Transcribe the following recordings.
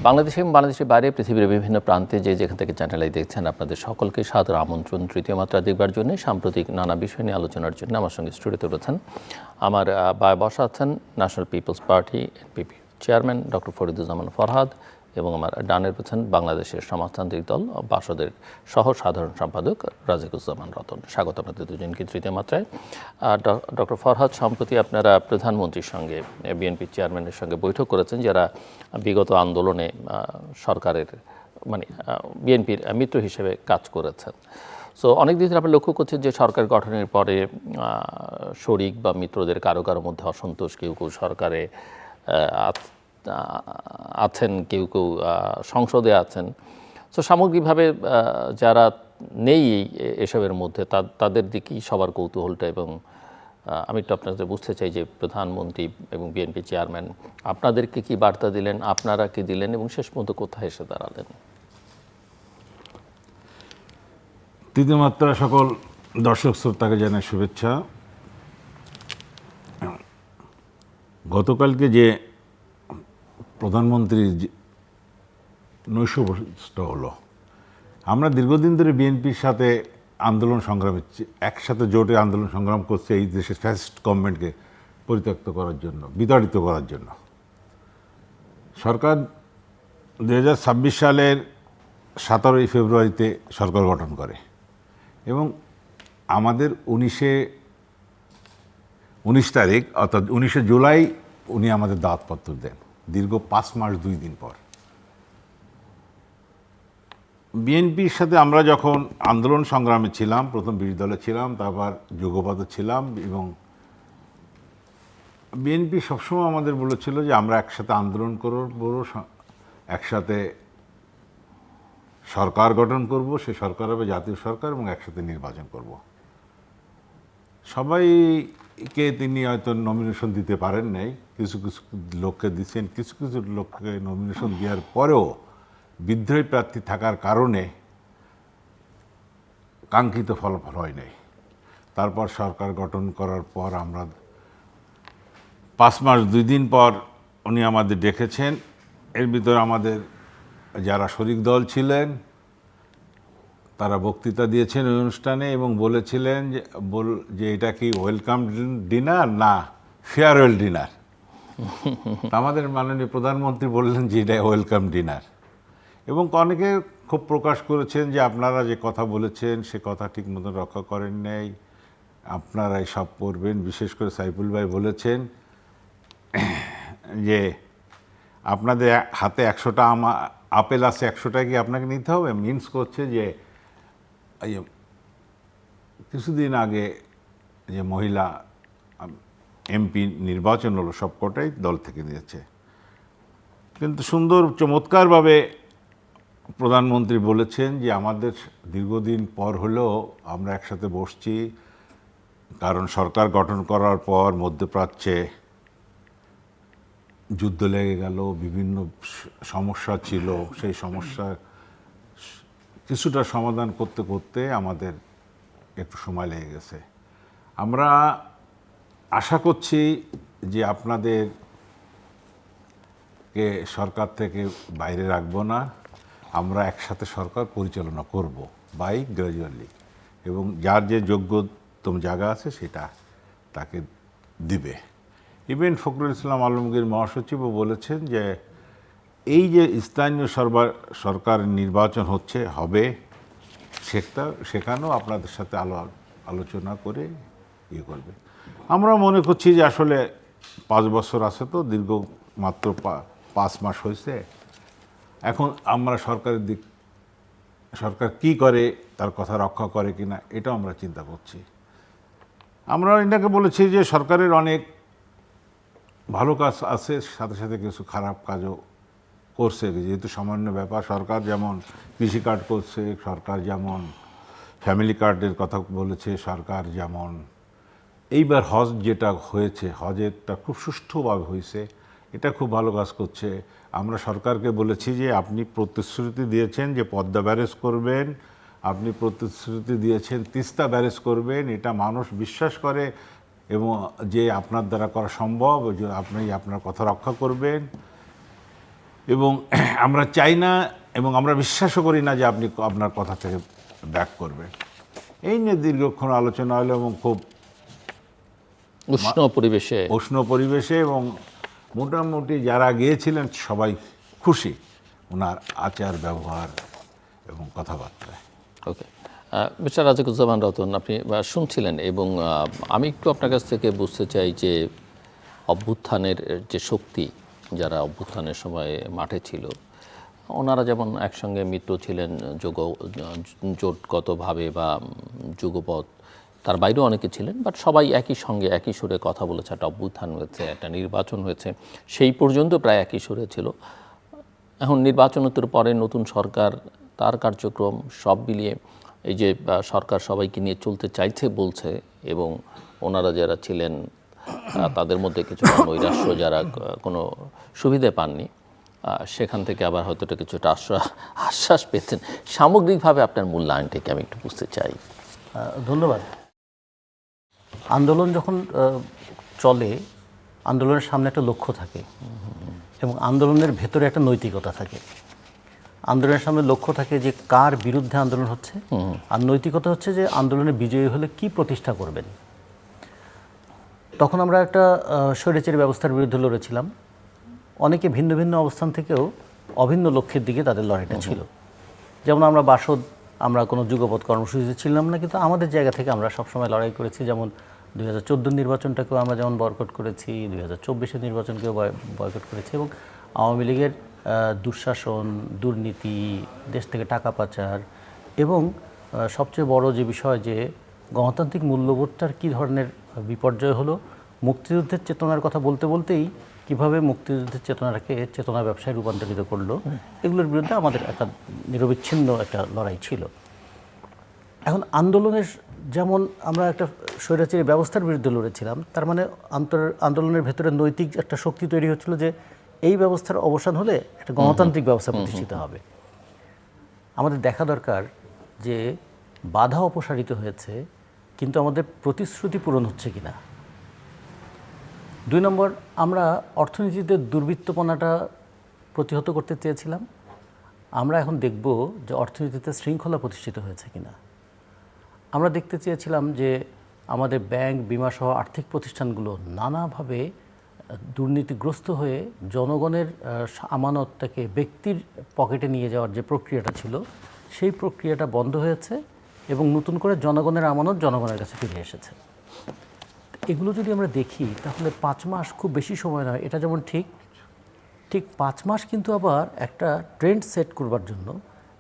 বাংলাদেশে এবং বাংলাদেশের বাইরে পৃথিবীর বিভিন্ন প্রান্তে যেখান থেকে চ্যানেলাই দেখছেন আপনাদের সকলকে সাদর আমন্ত্রণ তৃতীয় মাত্রা দেখবার জন্য সাম্প্রতিক নানা বিষয় নিয়ে আলোচনার জন্য আমার সঙ্গে স্টুডিওতে রয়েছেন আমার বসা আছেন national people's party NPP chairman doctor Fariduzzaman Farhad এবং আমার ডানের রয়েছেন বাংলাদেশের সমাজতান্ত্রিক দল বাসদের সহ সাধারণ সম্পাদক রাজিকুজ্জামান রতন। স্বাগত আপনাদের দুজনকে তৃতীয় মাত্রায়। ডক্টর ফরহাদ, সম্প্রতি আপনারা প্রধানমন্ত্রীর সঙ্গে বিএনপি চেয়ারম্যানের সঙ্গে বৈঠক করেছেন, যারা বিগত আন্দোলনে সরকারের বিএনপির মিত্র হিসেবে কাজ করেছেন। সো অনেক দিন ধরে আমরা লক্ষ্য করছি যে সরকার গঠনের পরে শরিক বা মিত্রদের কারো কারো মধ্যে অসন্তোষ, কেউ কেউ সরকারে আছেন, কেউ কেউ সংসদে আছেন। সো সামগ্রিকভাবে যারা নেই এসবের মধ্যে তাদের দিকেই সবার কৌতূহলটা, এবং আমি একটু আপনাদের বুঝতে চাই যে প্রধানমন্ত্রী এবং বিএনপি চেয়ারম্যান আপনাদেরকে কি বার্তা দিলেন, আপনারা কি দিলেন, এবং শেষ পর্যন্ত কোথায় এসে দাঁড়ালেন? তৃতীয় মাত্রা সকল দর্শক শ্রোতাকে জানাই শুভেচ্ছা। গতকালকে যে প্রধানমন্ত্রীর নৈশভোজ হলো, আমরা দীর্ঘদিন ধরে বিএনপির সাথে আন্দোলন সংগ্রামে একসাথে জোটে আন্দোলন সংগ্রাম করছে এই দেশের ফ্যাসিস্ট গভর্নমেন্টকে পরিত্যক্ত করার জন্য, বিতাড়িত করার জন্য। সরকার 2026 সালের 17 ফেব্রুয়ারিতে সরকার গঠন করে এবং আমাদের 19 তারিখ অর্থাৎ 19 জুলাই উনি আমাদের দাওয়াতপত্র দেন, দীর্ঘ 5 মাস 2 দিন পর। বিএনপির সাথে আমরা যখন আন্দোলন সংগ্রামে ছিলাম, প্রথম বিরোধী দলে ছিলাম, তারপর যুগপথে ছিলাম, এবং বিএনপি সবসময় আমাদের বলেছিল যে আমরা একসাথে আন্দোলন করব, একসাথে সরকার গঠন করব, সে সরকার হবে জাতীয় সরকার, এবং একসাথে নির্বাচন করব। সবাইকে তিনি হয়তো নমিনেশন দিতে পারেন নাই, কিছু কিছু লোককে দিচ্ছেন, কিছু কিছু লোককে নমিনেশন দেওয়ার পরেও বিদ্রোহী প্রার্থী থাকার কারণে কাঙ্ক্ষিত ফলাফল হয় নাই। তারপর সরকার গঠন করার পর আমরা 5 মাস 2 দিন পর উনি আমাদের ডেকেছেন। এর ভিতরে আমাদের যারা শরিক দল ছিলেন তারা বক্তৃতা দিয়েছেন ওই অনুষ্ঠানে এবং বলেছিলেন যে এটা কি ওয়েলকাম ডিনার না ফেয়ারওয়েল ডিনার। আমাদের মাননীয় প্রধানমন্ত্রী বললেন যে এটা ওয়েলকাম ডিনার, এবং অনেকে খুব প্রকাশ করেছেন যে আপনারা যে কথা বলেছেন সে কথা ঠিক মতো রক্ষা করেন নাই, আপনারাই সব করবেন। বিশেষ করে সাইফুল ভাই বলেছেন যে আপনাদের হাতে 100টা আপেল আছে, 100টা কি আপনাকে নিতে হবে। মিনস করছে যে কিছুদিন আগে যে মহিলা এমপি নির্বাচন হলো সবকটাই দল থেকে নিয়েছে। কিন্তু সুন্দর চমৎকারভাবে প্রধানমন্ত্রী বলেছেন যে আমাদের দীর্ঘদিন পর হলেও আমরা একসাথে বসছি, কারণ সরকার গঠন করার পর মধ্যপ্রাচ্যে যুদ্ধ লেগে গেল, বিভিন্ন সমস্যা ছিল, সেই সমস্যা কিছুটা সমাধান করতে করতে আমাদের একটু সময় লেগে গেছে। আমরা আশা করছি যে আপনাদেরকে সরকার থেকে বাইরে রাখবো না, আমরা একসাথে সরকার পরিচালনা করব বাই গ্র্যাজুয়ালি, এবং যার যে যোগ্যতম জায়গা আছে সেটা তাকে দিবে। ইভেন ফখরুল ইসলাম আলমগীর মহাসচিবও বলেছেন যে এই যে স্থানীয় সরকার নির্বাচন হবে সেখানেও আপনাদের সাথে আলোচনা করে ইয়ে করবে। আমরা মনে করছি যে আসলে 5 বছর আছে, তো দীর্ঘ মাত্র 5 মাস হয়েছে। এখন আমরা সরকার কি করে, তার কথা রক্ষা করে কিনা এটাও আমরা চিন্তা করছি। আমরা এটাকে বলেছি যে সরকারের অনেক ভালো কাজ আছে, সাথে সাথে কিছু খারাপ কাজও করছে, যেহেতু সামান্য ব্যাপার। সরকার যেমন কৃষি কার্ড করছে, সরকার যেমন ফ্যামিলি কার্ডের কথা বলেছে, সরকার যেমন এইবার হজ যেটা হয়েছে, হজেরটা খুব সুষ্ঠুভাবে হয়েছে, এটা খুব ভালো কাজ করছে। আমরা সরকারকে বলেছি যে আপনি প্রতিশ্রুতি দিয়েছেন যে পদ্মা ব্যারেজ করবেন, আপনি প্রতিশ্রুতি দিয়েছেন তিস্তা ব্যারেজ করবেন, এটা মানুষ বিশ্বাস করে এবং যে আপনার দ্বারা করা সম্ভব, যে আপনি আপনার কথা রক্ষা করবেন। এবং আমরা চাই না এবং আমরা বিশ্বাসও করি না যে আপনি আপনার কথা থেকে ব্যাক করবেন। এই নিয়ে দীর্ঘক্ষণ আলোচনা হলো এবং খুব উষ্ণ পরিবেশে এবং মোটামুটি যারা গিয়েছিলেন সবাই খুশি ওনার আচার ব্যবহার এবং কথাবার্তায়। ওকে, মিস্টার রাজিকুজ্জামান রতন, আপনি শুনছিলেন এবং আমি একটু আপনার কাছ থেকে বুঝতে চাই যে অভ্যুত্থানের যে শক্তি, যারা অভ্যুত্থানের সময় মাঠে ছিল, ওনারা যেমন একসঙ্গে মিত্র ছিলেন জোটগতভাবে বা যুগপৎ, তার বাইরেও অনেকে ছিলেন, বাট সবাই একই সঙ্গে একই সুরে কথা বলেছে। একটা অভ্যুত্থান হয়েছে, একটা নির্বাচন হয়েছে, সেই পর্যন্ত প্রায় একই সুরে ছিল। এখন নির্বাচনের পরে নতুন সরকার, তার কার্যক্রম সব মিলিয়ে এই যে সরকার সবাইকে নিয়ে চলতে চাইছে বলছে, এবং ওনারা যারা ছিলেন তাদের মধ্যে কিছু নৈরাশ্য, যারা কোনো সুবিধে পাননি, সেখান থেকে আবার হয়তো কিছুটা আশ্বাস পেয়েছেন। সামগ্রিকভাবে আপনার মূল্যায়নটাকে আমি একটু বুঝতে চাই। ধন্যবাদ। আন্দোলন যখন চলে, আন্দোলনের সামনে একটা লক্ষ্য থাকে এবং আন্দোলনের ভেতরে একটা নৈতিকতা থাকে। আন্দোলনের সামনে লক্ষ্য থাকে যে কার বিরুদ্ধে আন্দোলন হচ্ছে, আর নৈতিকতা হচ্ছে যে আন্দোলনে বিজয়ী হলে কি প্রতিষ্ঠা করবেন। তখন আমরা একটা স্বৈরাচারী ব্যবস্থার বিরুদ্ধে লড়েছিলাম। অনেকে ভিন্ন ভিন্ন অবস্থান থেকেও অভিন্ন লক্ষ্যের দিকে তাদের লড়াইটা ছিল। যেমন আমরা বাসদ, আমরা কোনো যুগপৎ কর্মসূচিতে ছিলাম না, কিন্তু আমাদের জায়গা থেকে আমরা সবসময় লড়াই করেছি। যেমন 2014 নির্বাচনটাকেও আমরা যেমন বয়কট করেছি, 2024 নির্বাচনকেও বয়কট করেছি, এবং আওয়ামী লীগের দুঃশাসন, দুর্নীতি, দেশ থেকে টাকা পাচার, এবং সবচেয়ে বড় যে বিষয় যে গণতান্ত্রিক মূল্যবোধটার কী ধরনের বিপর্যয় হলো, মুক্তিযুদ্ধের চেতনার কথা বলতে বলতেই কীভাবে মুক্তিযুদ্ধের চেতনাটাকে চেতনা ব্যবসায় রূপান্তরিত করলো, এগুলোর বিরুদ্ধে আমাদের একটা নিরবিচ্ছিন্ন একটা লড়াই ছিল। এখন আন্দোলনের, যেমন আমরা একটা স্বৈরাচারী ব্যবস্থার বিরুদ্ধে লড়েছিলাম, তার মানে আন্দোলনের ভেতরে নৈতিক একটা শক্তি তৈরি হচ্ছিল যে এই ব্যবস্থার অবসান হলে একটা গণতান্ত্রিক ব্যবস্থা প্রতিষ্ঠিত হবে। আমাদের দেখা দরকার যে বাধা অপসারিত হয়েছে, কিন্তু আমাদের প্রতিশ্রুতি পূরণ হচ্ছে কিনা। 2 নম্বর, আমরা অর্থনীতিতে দুর্বৃত্তপনাটা প্রতিহত করতে চেয়েছিলাম। আমরা এখন দেখব যে অর্থনীতিতে শৃঙ্খলা প্রতিষ্ঠিত হয়েছে কিনা। আমরা দেখতে চেয়েছিলাম যে আমাদের ব্যাংক, বিমা সহ আর্থিক প্রতিষ্ঠানগুলো নানাভাবে দুর্নীতিগ্রস্ত হয়ে জনগণের আমানতটাকে ব্যক্তির পকেটে নিয়ে যাওয়ার যে প্রক্রিয়াটা ছিল, সেই প্রক্রিয়াটা বন্ধ হয়েছে এবং নতুন করে জনগণের আমানত জনগণের কাছে ফিরে এসেছে। এগুলো যদি আমরা দেখি তাহলে 5 মাস খুব বেশি সময় নয়। এটা যেমন ঠিক 5 মাস কিন্তু আবার একটা ট্রেন্ড সেট করবার জন্য,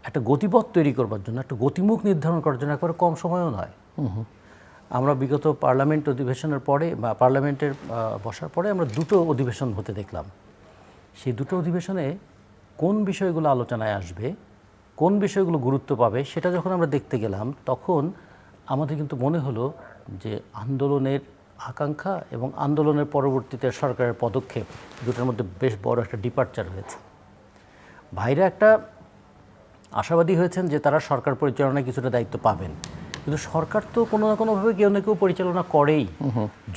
একটা গতিপথ তৈরি করবার জন্য, একটা গতিমুখ নির্ধারণ করার জন্য একবারে কম সময়ও নয়। আমরা বিগত পার্লামেন্ট অধিবেশনের পরে বা পার্লামেন্টের বসার পরে আমরা 2টো অধিবেশন হতে দেখলাম। সেই 2টো অধিবেশনে কোন বিষয়গুলো আলোচনায় আসবে, কোন বিষয়গুলো গুরুত্ব পাবে, সেটা যখন আমরা দেখতে গেলাম, তখন আমাদের কিন্তু মনে হলো যে আন্দোলনের আকাঙ্ক্ষা এবং আন্দোলনের পরবর্তীতে সরকারের পদক্ষেপ, দুটোর মধ্যে বেশ বড় একটা ডিপার্চার হয়েছে। ভাইরা একটা আশাবাদী হয়েছেন যে তারা সরকার পরিচালনায় কিছুটা দায়িত্ব পাবেন, কিন্তু সরকার তো কোনো না কোনোভাবে কেউ না কেউ পরিচালনা করেই।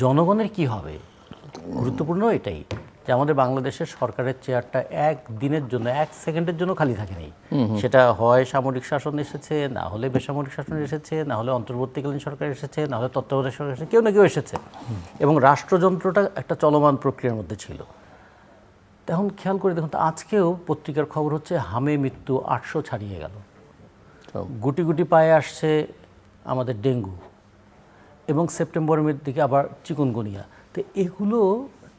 জনগণের কি হবে, গুরুত্বপূর্ণ এটাই যে আমাদের বাংলাদেশের সরকারের চেয়ারটা 1 দিনের জন্য, 1 সেকেন্ডের জন্য খালি থাকে নেই। সেটা হয় সামরিক শাসন এসেছে, না হলে বেসামরিক শাসন এসেছে, না হলে অন্তর্বর্তীকালীন সরকার এসেছে, না হলে তত্ত্বাবধায়ক সরকার এসেছে, কেউ না কেউ এসেছে, এবং রাষ্ট্রযন্ত্রটা একটা চলমান প্রক্রিয়ার মধ্যে ছিল। এখন খেয়াল করে দেখুন তো, আজকেও পত্রিকার খবর হচ্ছে হামে মৃত্যু 800 ছাড়িয়ে গেল, গুটি গুটি পায়ে আসছে আমাদের ডেঙ্গু, এবং সেপ্টেম্বরের দিকে আবার চিকুনগুনিয়া। তো এগুলো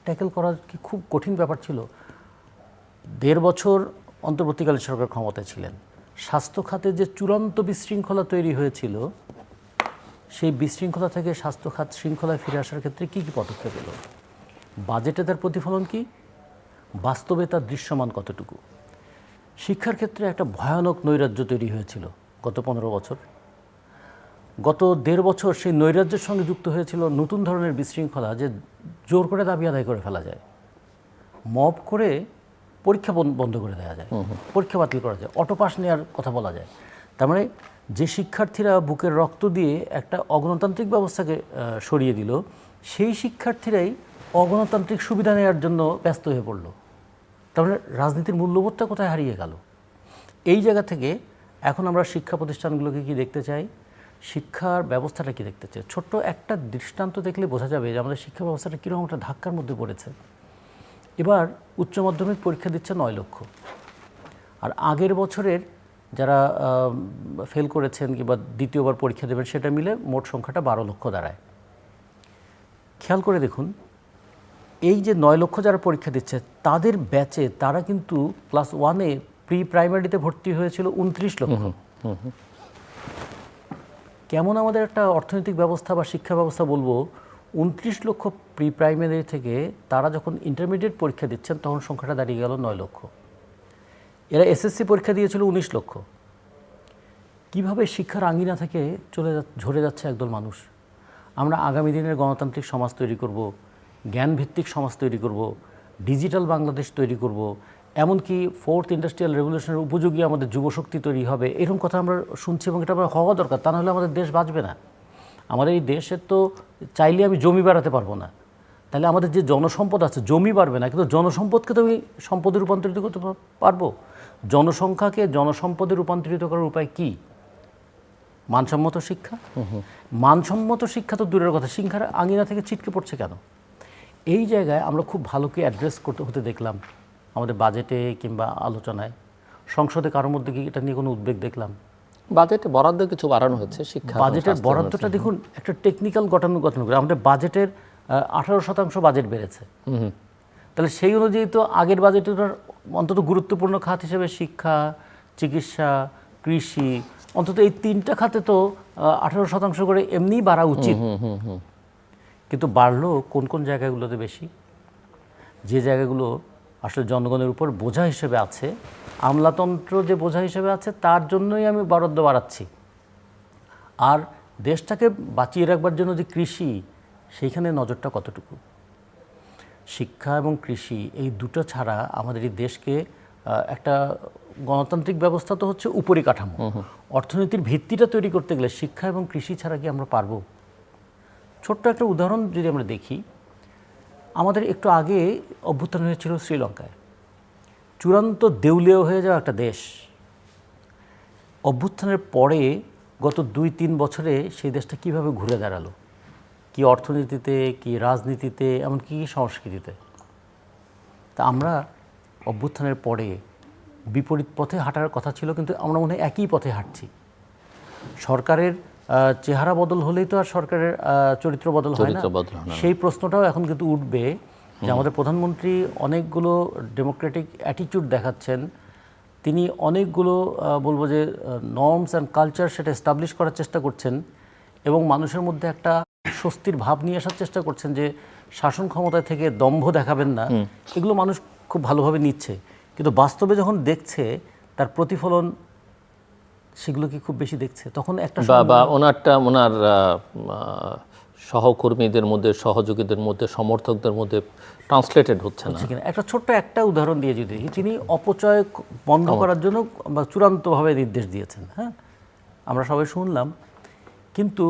ট্যাকেল করা কি খুব কঠিন ব্যাপার ছিল। 1.5 বছর অন্তর্বর্তীকালীন সরকার ক্ষমতায় ছিলেন। স্বাস্থ্য খাতে যে চূড়ান্ত বিশৃঙ্খলা তৈরি হয়েছিল, সেই বিশৃঙ্খলা থেকে স্বাস্থ্য খাত শৃঙ্খলায় ফিরে আসার ক্ষেত্রে কী কী পদক্ষেপ এলো, বাজেটে তার প্রতিফলন কি, বাস্তবে তার দৃশ্যমান কতটুকু। শিক্ষার ক্ষেত্রে একটা ভয়ানক নৈরাজ্য তৈরি হয়েছিল গত 15 বছর। গত 1.5 বছর সেই নৈরাজ্যের সঙ্গে যুক্ত হয়েছিল নতুন ধরনের বিশৃঙ্খলা, যে জোর করে দাবি আদায় করে ফেলা যায়, মব করে পরীক্ষা বন্ধ করে দেওয়া যায়, পরীক্ষা বাতিল করা যায়, অটো পাস নেওয়ার কথা বলা যায়। তার মানে যে শিক্ষার্থীরা বুকের রক্ত দিয়ে একটা অগণতান্ত্রিক ব্যবস্থাকে সরিয়ে দিল, সেই শিক্ষার্থীরাই অগণতান্ত্রিক সুবিধা নেওয়ার জন্য ব্যস্ত হয়ে পড়ল। তাহলে রাজনীতির মূল্যবোধটা কোথায় হারিয়ে গেল? এই জায়গা থেকে এখন আমরা শিক্ষা প্রতিষ্ঠানগুলোকে কি দেখতে চাই, শিক্ষার ব্যবস্থাটা কি দেখতে চাই। ছোট্ট একটা দৃষ্টান্ত দেখলে বোঝা যাবে যে আমাদের শিক্ষা ব্যবস্থাটা কীরকম একটা ধাক্কার মধ্যে পড়েছে। এবার উচ্চ মাধ্যমিক পরীক্ষা দিচ্ছে 9 লক্ষ, আর আগের বছরের যারা ফেল করেছেন কিংবা দ্বিতীয়বার পরীক্ষা দেবেন সেটা মিলে মোট সংখ্যাটা 12 লক্ষ দাঁড়ায়। খেয়াল করে দেখুন, এই যে 9 লক্ষ যারা পরীক্ষা দিচ্ছে তাদের ব্যাচে তারা কিন্তু ক্লাস 1-এ প্রি প্রাইমারিতে ভর্তি হয়েছিল 29 লক্ষ। কেমন আমাদের একটা অর্থনৈতিক ব্যবস্থা বা শিক্ষা ব্যবস্থা বলবো, 29 লক্ষ প্রি প্রাইমারি থেকে তারা যখন ইন্টারমিডিয়েট পরীক্ষা দিচ্ছেন তখন সংখ্যাটা দাঁড়িয়ে গেল 9 লক্ষ। এরা এসএসসি পরীক্ষা দিয়েছিল 19 লক্ষ। কিভাবে শিক্ষার আঙিনা থেকে ঝরে যাচ্ছে একদল মানুষ। আমরা আগামী দিনের গণতান্ত্রিক সমাজ তৈরি করব, জ্ঞানভিত্তিক সমাজ তৈরি করব, ডিজিটাল বাংলাদেশ তৈরি করব, এমনকি 4th ইন্ডাস্ট্রিয়াল রেভলিউশনের উপযোগী আমাদের যুবশক্তি তৈরি হবে, এরকম কথা আমরা শুনছি এবং এটা হওয়া দরকার। তা নাহলে আমাদের দেশ বাঁচবে না। আমাদের এই দেশের তো চাইলে আমি জমি বাড়াতে পারবো না, তাহলে আমাদের যে জনসম্পদ আছে জমি বাড়বে না, কিন্তু জনসম্পদকে তো আমি সম্পদে রূপান্তরিত করতে পারবো। জনসংখ্যাকে জনসম্পদে রূপান্তরিত করার উপায় কি? মানসম্মত শিক্ষা। মানসম্মত শিক্ষা তো দূরের কথা, শিক্ষার আঙিনা থেকে ছিটকে পড়ছে কেন? এই জায়গায় আমরা খুব ভালো করে অ্যাড্রেস হতে দেখলাম আমাদের বাজেটে কিংবা আলোচনায়। সংসদে কারোর মধ্যে কি এটা নিয়ে কোনো উদ্বেগ দেখলাম? বাজেটে বরাদ্দ কিছু বাড়ানো হচ্ছে শিক্ষা। বাজেটের বরাদ্দটা দেখুন, একটা টেকনিক্যাল গঠন করে আমাদের বাজেটের 18% বাজেট বেড়েছে। তাহলে সেই অনুযায়ী তো আগের বাজেটের অন্তত গুরুত্বপূর্ণ খাত হিসেবে শিক্ষা, চিকিৎসা, কৃষি, অন্তত এই 3টা খাতে তো 18% করে এমনিই বাড়া উচিত। কিন্তু বাড়লো কোন কোন জায়গাগুলোতে বেশি? যে জায়গাগুলো আসলে জনগণের উপর বোঝা হিসেবে আছে, আমলাতন্ত্র যে বোঝা হিসেবে আছে, তার জন্যই আমি বরাদ্দ বাড়াচ্ছি। আর দেশটাকে বাঁচিয়ে রাখবার জন্য যে কৃষি, সেইখানে নজরটা কতটুকু? শিক্ষা এবং কৃষি এই দুটো ছাড়া আমাদের এই দেশকে একটা গণতান্ত্রিক ব্যবস্থা তো হচ্ছে উপরিকাঠামো, অর্থনীতির ভিত্তিটা তৈরি করতে গেলে শিক্ষা এবং কৃষি ছাড়া কি আমরা পারবো? ছোট্ট একটা উদাহরণ যদি আমরা দেখি, আমাদের একটু আগে অভ্যুত্থান হয়েছিল শ্রীলঙ্কায়, চূড়ান্ত দেউলিয়া হয়ে যাওয়া একটা দেশ। অভ্যুত্থানের পরে গত 2-3 বছরে সেই দেশটা কিভাবে ঘুরে দাঁড়ালো, কি অর্থনীতিতে, কি রাজনীতিতে, এমনকি কি সংস্কৃতিতে। তা আমরা অভ্যুত্থানের পরে বিপরীত পথে হাঁটার কথা ছিল, কিন্তু আমরা মনে হয় একই পথে হাঁটছি। সরকারের চেহারা বদল হলেই তো আর সরকারের চরিত্র বদল হয় না। সেই প্রশ্নটাও এখন কিন্তু উঠবে যে আমাদের প্রধানমন্ত্রী অনেকগুলো ডেমোক্রেটিক অ্যাটিটিউড দেখাচ্ছেন, তিনি অনেকগুলো বলবো যে নর্মস অ্যান্ড কালচার সেটা এস্টাবলিশ করার চেষ্টা করছেন এবং মানুষের মধ্যে একটা স্বস্তির ভাব নিয়ে আসার চেষ্টা করছেন যে শাসন ক্ষমতায় থেকে দম্ভ দেখাবেন না। এগুলো মানুষ খুব ভালোভাবে নিচ্ছে, কিন্তু বাস্তবে যখন দেখছে তার প্রতিফলন সেগুলো কি খুব বেশি দেখছে, তখন একটা বা ওনার সহকর্মীদের মধ্যে, সহযোগীদের মধ্যে, সমর্থকদের মধ্যে ট্রান্সলেটেড হচ্ছে না। একটা ছোট্ট একটা উদাহরণ দিয়ে যদি তিনি অপচয় বন্ধ করার জন্য বা চূড়ান্তভাবে নির্দেশ দিয়েছেন, হ্যাঁ আমরা সবাই শুনলাম, কিন্তু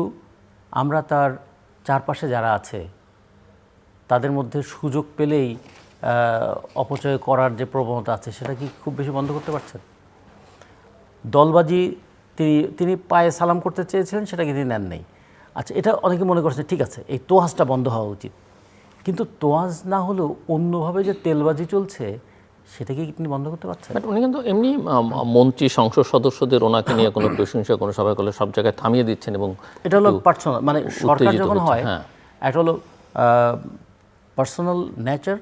আমরা তার চারপাশে যারা আছে তাদের মধ্যে সুযোগ পেলেই অপচয় করার যে প্রবণতা আছে সেটা কি খুব বেশি বন্ধ করতে পারছেন? দলবাজি তিনি পায়ে সালাম করতে চেয়েছিলেন, সেটাকে তিনি নেন নেই। আচ্ছা, এটা অনেকে মনে করছে ঠিক আছে এই তোয়াজটা বন্ধ হওয়া উচিত, কিন্তু তোয়াজ না হলেও অন্যভাবে যে তেলবাজি চলছে সেটাকে তিনি বন্ধ করতে পারছেন? উনি কিন্তু এমনি মন্ত্রী, সংসদ সদস্যদের ওনাকে নিয়ে কোনো প্রশংসা, কোনো সবাই করলে সব জায়গায় থামিয়ে দিচ্ছেন। এবং এটা হলো পার্সোনাল, মানে সরকার যখন হয় একটা হলো পার্সোনাল নেচার,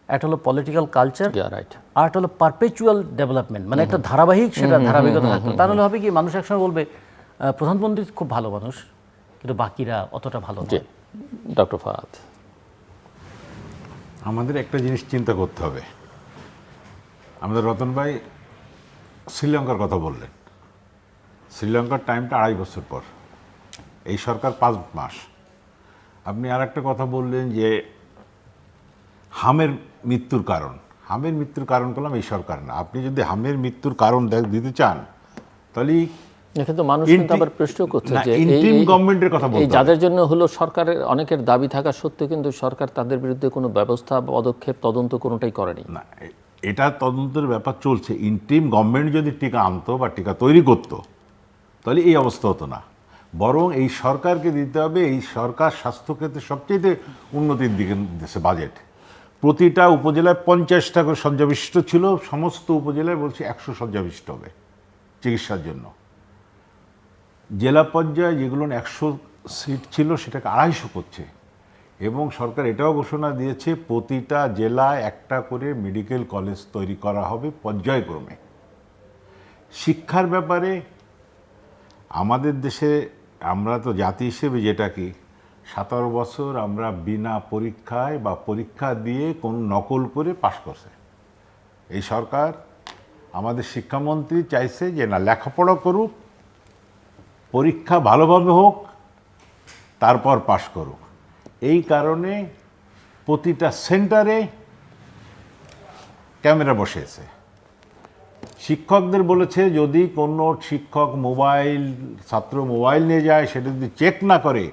একটা হলো পলিটিক্যাল কালচার, আর একটা হলো পারপেচুয়াল ডেভেলপমেন্ট, মানে একটা ধারাবাহিক, সেটা ধারাবাহিকতা থাকবে। তাহলে হবে কি, মানুষ একসময় বলবে প্রধানমন্ত্রী খুব ভালো মানুষ, কিন্তু বাকিরা অতটা ভালো নয়। ডক্টর ফাহাদ, আমাদের একটা জিনিস চিন্তা করতে হবে। আমাদের রতন ভাই শ্রীলঙ্কার কথা বললেন, শ্রীলঙ্কার টাইমটা 2.5 বছর পর, এই সরকার 5 মাস। আপনি আর একটা কথা বললেন যে হামের মৃত্যুর কারণ। হামের মৃত্যুর কারণ করলাম এই সরকার না। আপনি যদি হামের মৃত্যুর কারণ দিতে চান তাহলে কিন্তু মানুষ কিন্তু আবার প্রশ্ন করছে না, যে interim গভর্নমেন্টের কথা এই বলতে হবে। যাদের জন্য হলো সরকারের অনেকের দাবি থাকা সত্ত্বেও কিন্তু সরকার তাদের বিরুদ্ধে কোনো ব্যবস্থা, পদক্ষেপ, তদন্ত কোনোটাই করেনি। না, এটা তদন্তের ব্যাপার চলছে। ইন্টিম গভর্নমেন্ট যদি টিকা আনতো বা টিকা তৈরি করতো তাহলে এই অবস্থা হতো না। বরং এই সরকারকে দিতে হবে, এই সরকার স্বাস্থ্যক্ষেত্রে সবচেয়ে উন্নতির দিকে দিচ্ছে বাজেট। প্রতিটা উপজেলায় 50টা করে শয্যাবিশিষ্ট ছিল, সমস্ত উপজেলায় বলছি 100 শয্যাবিশিষ্ট হবে চিকিৎসার জন্য। জেলা পর্যায়ে যেগুলো 100 সিট ছিল সেটাকে 250 করছে। এবং সরকার এটাও ঘোষণা দিয়েছে প্রতিটা জেলায় একটা করে মেডিকেল কলেজ তৈরি করা হবে পর্যায়ক্রমে। শিক্ষার ব্যাপারে আমাদের দেশে আমরা তো জাতি হিসেবে যেটা কি 17 বছর আমরা বিনা পরীক্ষায় বা পরীক্ষা দিয়ে কোন নকল করে পাশ করছে। এই সরকার, আমাদের শিক্ষামন্ত্রী চাইছে যে না, লেখাপড়া করুক, পরীক্ষা ভালোভাবে হোক, তারপর পাশ করুক। এই কারণে প্রতিটা সেন্টারে ক্যামেরা বসিয়েছে। শিক্ষকদের বলেছে যদি কোনো শিক্ষক ছাত্র মোবাইল নিয়ে যায়, সেটা যদি চেক না করে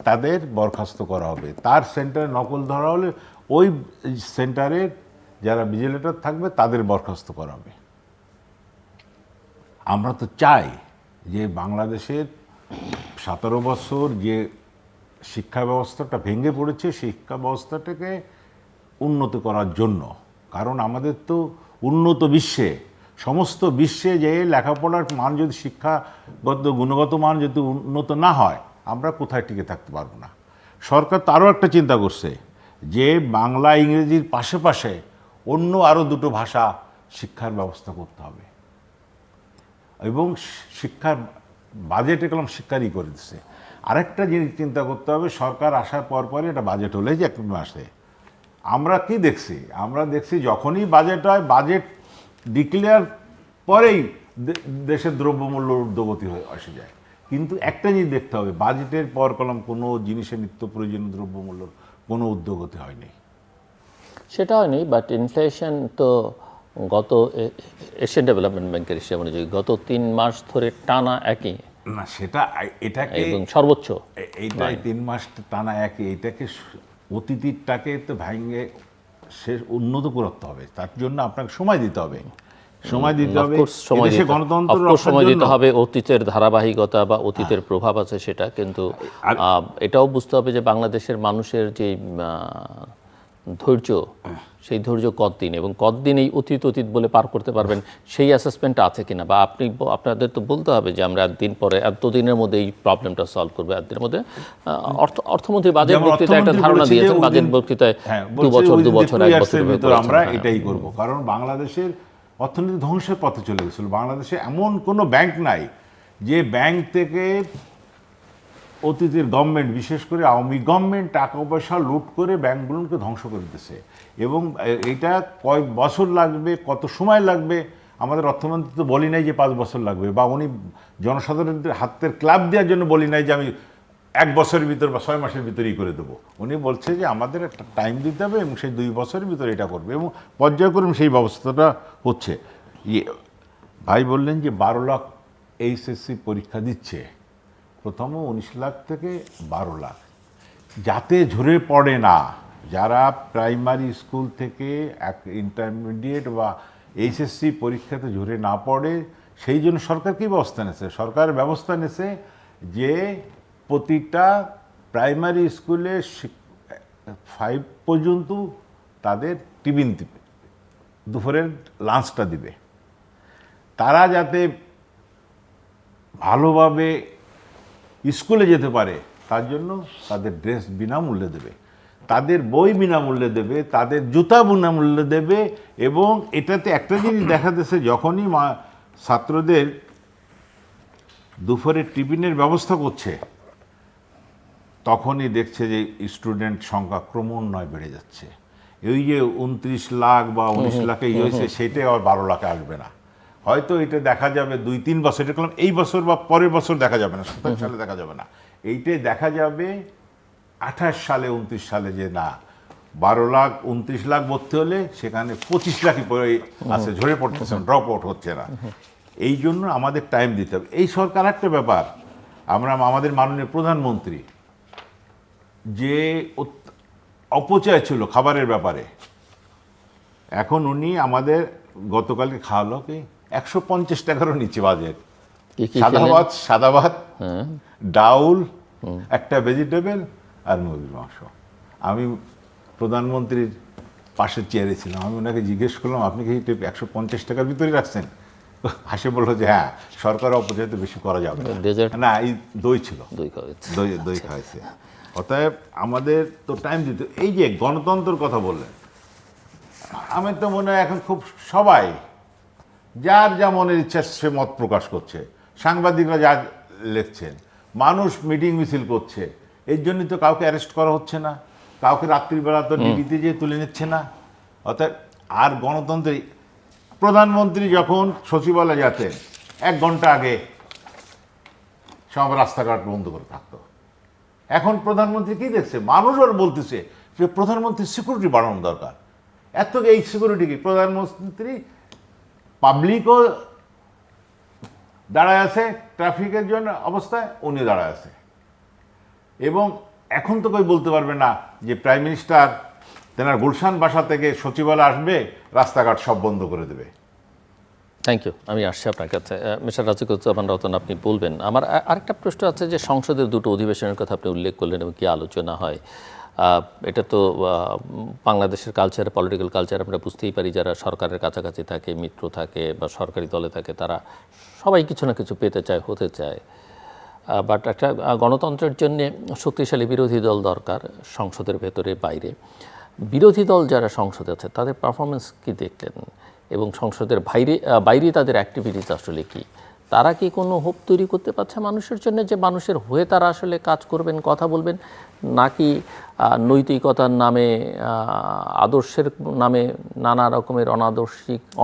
তাদের বরখাস্ত করা হবে। তার সেন্টারে নকল ধরা হলে ওই সেন্টারের যারা ভিজিলেটর থাকবে তাদের বরখাস্ত করা হবে। আমরা তো চাই যে বাংলাদেশের 17 বছর যে শিক্ষা ব্যবস্থাটা ভেঙে পড়েছে, শিক্ষা ব্যবস্থাটাকে উন্নত করার জন্য। কারণ আমাদের তো উন্নত বিশ্বে, সমস্ত বিশ্বে যে লেখাপড়ার মান যদি শিক্ষাগত গুণগত মান যদি উন্নত না হয়, আমরা কোথায় টিকে থাকতে পারবো না। সরকার তো আরও একটা চিন্তা করছে যে বাংলা ইংরেজির পাশে অন্য আরও 2টো ভাষা শিক্ষার ব্যবস্থা করতে হবে। এবং শিক্ষার বাজেটে কলম শিক্ষারই করে দিচ্ছে। আরেকটা জিনিস চিন্তা করতে হবে, সরকার আসার পরই একটা বাজেট হলে যে এক মাসে আমরা কি দেখছি, আমরা দেখছি যখনই বাজেট হয়, বাজেট ডিক্লেয়ার পরেই দেশের দ্রব্যমূল্য ঊর্ধ্বগতি হয়ে এসে যায়। কিন্তু একটা জিনিস দেখতে হবে, বাজেটের পর কলম কোনো জিনিসের নিত্য প্রয়োজনীয় দ্রব্যমূল্যর কোনো ঊর্ধ্বগতি হয়নি। সেটা হয়নি, বাট ইনফ্লেশন তো গত এশিয়ান ডেভেলপমেন্ট ব্যাংকের হিসাব অনুযায়ী গত 3 মাস ধরে টানা একই, না সেটা এটাকে এবং সর্বোচ্চ এইটাই 3 মাস টানা একই। এইটাকে অতীতটাকে তো ভাঙে সে উন্নত করতে হবে। তার জন্য আপনাকে সময় দিতে হবে, সময় দিতে হবে। এদেশে গণতন্ত্র সময় দিতে হবে, অতীতের ধারাবাহিকতা বা অতীতের প্রভাব আছে সেটা, কিন্তু এটাও বুঝতে হবে যে বাংলাদেশের মানুষের যে ধৈর্য, সেই ধৈর্য কতদিন এবং কতদিন এই অতীত বলে পার করতে পারবেন, সেই অ্যাসেসমেন্টটা আছে কিনা। বা আপনাদের তো বলতে হবে যে আমরা একদিন পরে এতদিনের মধ্যে এই প্রবলেমটা সলভ করবো, এতদিনের মধ্যে। অর্থমন্ত্রী বাজেট বক্তৃতায় একটা ধারণা দিয়েছেন, বাজেট বক্তৃতায় 2 বছর 1 বছরের ভিতর আমরা এটাই করব। কারণ বাংলাদেশের অর্থনীতি ধ্বংসের পথে চলে গেছিল। বাংলাদেশে এমন কোনো ব্যাংক নাই যে ব্যাংক থেকে অতীতের গভর্নমেন্ট, বিশেষ করে আওয়ামী গভর্নমেন্ট টাকা পয়সা লুট করে ব্যাংকগুলোকে ধ্বংস করে দিতেছে। এবং এটা কয়েক বছর লাগবে, কত সময় লাগবে আমাদের অর্থমন্ত্রী তো বলি নাই যে 5 বছর লাগবে, বা উনি জনসাধারণদের হাতের ক্লাব দেওয়ার জন্য বলি নাই যে আমি 1 বছরের ভিতর বা 6 মাসের ভিতরেই করে দেবো। উনি বলছে যে আমাদের একটা টাইম দিতে হবে এবং সেই 2 বছরের ভিতরে এটা করবে, এবং পর্যায়ক্রমে সেই ব্যবস্থাটা হচ্ছে। ভাই বললেন যে 12 লাখ এইচএসসি পরীক্ষা দিচ্ছে, প্রথমে 19 লাখ থেকে 12 লাখ, যাতে ঝরে পড়ে না যারা প্রাইমারি স্কুল থেকে ইন্টারমিডিয়েট বা এইচএসসি পরীক্ষাতে ঝরে না পড়ে, সেই জন্য সরকার কী ব্যবস্থা নিয়েছে? সরকার ব্যবস্থা নিয়েছে যে প্রতিটা প্রাইমারি স্কুলে 5 পর্যন্ত তাদের টিফিন দিবে, দুপুরের লাঞ্চটা দিবে। তারা যাতে ভালোভাবে স্কুলে যেতে পারে তার জন্য তাদের ড্রেস বিনামূল্যে দেবে, তাদের বই বিনামূল্যে দেবে, তাদের জুতা বিনামূল্যে দেবে। এবং এটাতে একটা জিনিস দেখা যাচ্ছে, যখনই ছাত্রদের দুপুরে টিফিনের ব্যবস্থা করছে, তখনই দেখছে যে স্টুডেন্ট সংখ্যা ক্রমান্বয়ে বেড়ে যাচ্ছে। এই যে 29 লাখ বা 19 লাখে হয়েছে, সেটাই আর 12 লাখে আসবে না। হয়তো এটা দেখা যাবে 2-3 বছর, এটা করলাম এই বছর বা পরের বছর দেখা যাবে না, 27 সালে দেখা যাবে না, এইটাই দেখা যাবে 28 সালে 29 সালে, যে না 12 লাখ 29 লাখ ভর্তি হলে সেখানে 25 লাখই পরে আছে, ঝরে পড়তেছে, ড্রপ আউট হচ্ছে না। এই জন্য আমাদের টাইম দিতে হবে। এই সরকার একটা ব্যাপার, আমরা আমাদের মাননীয় প্রধানমন্ত্রী যে অপচয় ছিল খাবারের ব্যাপারে, এখন উনি আমাদের গতকালকে খাওয়ালো কি 150 টাকারও নিচে বাজেট। কি কি সাদা ভাত, ডাউল, একটা ভেজিটেবল আর মুরগির মাংস। আমি প্রধানমন্ত্রীর পাশে চেয়ারে ছিলাম, আমি ওনাকে জিজ্ঞেস করলাম আপনি কি 150 টাকার ভিতরে রাখছেন? হাসে বললো যে হ্যাঁ, সরকার অপচয় তো বেশি করা যাবে না। এই দই ছিল, দই খাইছে। অতএব আমাদের তো টাইম দিতে। এই যে গণতন্ত্রের কথা বললেন, আমার তো মনে হয় এখন খুব সবাই যার যা মনের ইচ্ছা সে মত প্রকাশ করছে, সাংবাদিকরা যা লিখছেন, মানুষ মিটিং মিছিল করছে, এর জন্যই তো কাউকে অ্যারেস্ট করা হচ্ছে না, কাউকে রাত্রিবেলা তো ডিবিতে যেয়ে তুলে নিচ্ছে না। অর্থাৎ আর গণতন্ত্রে প্রধানমন্ত্রী যখন সচিবালয়ে যেতেন 1 ঘন্টা আগে সব রাস্তাঘাট বন্ধ করে থাকতো। এখন প্রধানমন্ত্রী কি দেখছে, মানুষ ওর বলতেছে যে প্রধানমন্ত্রীর সিকিউরিটি বাড়ানো দরকার। এত এই সিকিউরিটি কি, প্রধানমন্ত্রী পাবলিকও দাঁড়ায় আছে ট্রাফিকের জন্য অবস্থায়, উনি দাঁড়ায় আছে। এবং এখন তো কেউ বলতে পারবে না যে প্রাইম মিনিস্টার তেনার গুলশান বাসা থেকে সচিবালয় আসবে, রাস্তাঘাট সব বন্ধ করে দেবে। Thank you. আমি আসছি আপনার কাছে। মিস্টার রাজিকুজ্জামান রতন, আপনি বলবেন। আমার আরেকটা প্রশ্ন আছে যে সংসদের 2টো অধিবেশনের কথা আপনি উল্লেখ করলেন এবং কি আলোচনা হয়। এটা তো বাংলাদেশের কালচার, পলিটিক্যাল কালচার আমরা বুঝতেই পারি, যারা সরকারের কাছাকাছি থাকে, মিত্র থাকে বা সরকারি দলে থাকে, তারা সবাই কিছু না কিছু পেতে চায়, হতে চায়। বাট একটা গণতন্ত্রের জন্য শক্তিশালী বিরোধী দল দরকার, সংসদের ভেতরে বাইরে। বিরোধী দল যারা সংসদে আছে তাদের পারফরমেন্স কি দেখলেন, এবং সংসদের বাইরে তাদের অ্যাক্টিভিটিস আসলে কি? তারা কি কোনো হোপ তৈরি করতে পারছে মানুষের জন্য, যে মানুষের হয়ে তারা আসলে কাজ করবেন, কথা বলবেন, নাকি নৈতিকতার নামে, আদর্শের নামে নানা রকমের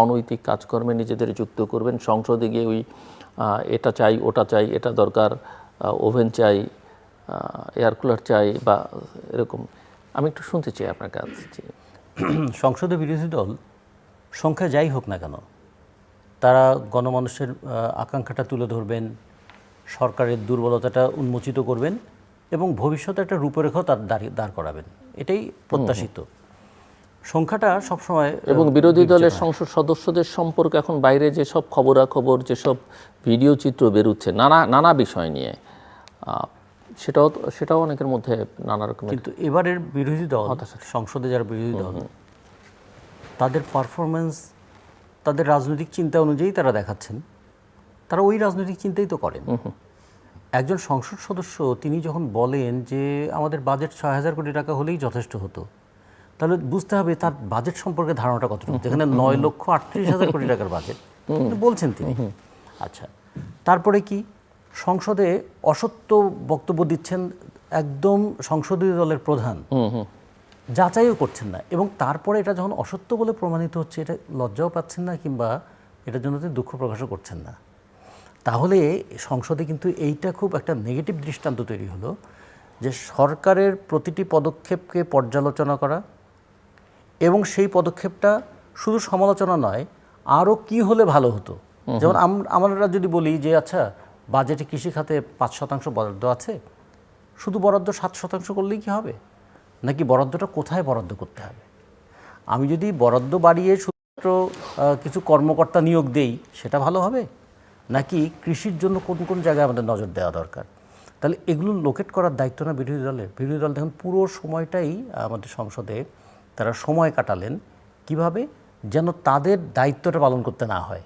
অনৈতিক কাজকর্মে নিজেদের যুক্ত করবেন? সংসদে গিয়ে ওই এটা চাই, ওটা চাই, এটা দরকার, ওভেন চাই, এয়ার কুলার চাই, বা এরকম। আমি একটু শুনতে চাই আপনার কাছে। সংসদে বিরোধী দল সংখ্যা যাই হোক না কেন, তারা গণমানুষের আকাঙ্ক্ষাটা তুলে ধরবেন, সরকারের দুর্বলতাটা উন্মোচিত করবেন এবং ভবিষ্যতে একটা রূপরেখাও তার দাঁড় করাবেন, এটাই প্রত্যাশিত। সংখ্যাটা সবসময়, এবং বিরোধী দলের সংসদ সদস্যদের সম্পর্কে এখন বাইরে যেসব খবরাখবর, যেসব ভিডিও চিত্র বেরোচ্ছে নানা বিষয় নিয়ে, সেটাও অনেকের মধ্যে নানা রকমের। কিন্তু এবারের বিরোধী দল, সংসদে যারা বিরোধী দল, তাদের পারফরমেন্স তাদের রাজনৈতিক চিন্তা অনুযায়ী তারা দেখাচ্ছেন। তারা ওই রাজনৈতিক চিন্তাই তো করেন। একজন সংসদ সদস্য তিনি যখন বলেন যে আমাদের বাজেট 6,000 কোটি টাকা হলেই যথেষ্ট হতো, তাহলে বুঝতে হবে তার বাজেট সম্পর্কে ধারণাটা কতটুকু। যেখানে 9,38,000 কোটি টাকার বাজেট বলছেন তিনি। আচ্ছা, তারপরে কি সংসদে অসত্য বক্তব্য দিচ্ছেন একদম সংসদীয় দলের প্রধান, যাচাইও করছেন না, এবং তারপরে এটা যখন অসত্য বলে প্রমাণিত হচ্ছে, এটা লজ্জাও পাচ্ছেন না, কিংবা এটার জন্য দুঃখ প্রকাশও করছেন না। তাহলে সংসদে কিন্তু এইটা খুব একটা নেগেটিভ দৃষ্টান্ত তৈরি হলো, যে সরকারের প্রতিটি পদক্ষেপকে পর্যালোচনা করা, এবং সেই পদক্ষেপটা শুধু সমালোচনা নয়, আরও কি হলে ভালো হতো। যেমন আমরা যদি বলি যে আচ্ছা, বাজেটে কৃষি খাতে 5% বরাদ্দ আছে, শুধু বরাদ্দ 7% করলেই কি হবে? নাকি বরাদ্দটা কোথায় বরাদ্দ করতে হবে? আমি যদি বরাদ্দ বাড়িয়ে শুধুমাত্র কিছু কর্মকর্তা নিয়োগ দেই, সেটা ভালো হবে? নাকি কৃষির জন্য কোন কোন জায়গায় আমাদের নজর দেওয়া দরকার? তাহলে এগুলো লোকেট করার দায়িত্ব না বিরোধী দলের? বিরোধী দল দেখুন পুরো সময়টাই আমাদের সংসদে তারা সময় কাটালেন কিভাবে যেন তাদের দায়িত্বটা পালন করতে না হয়।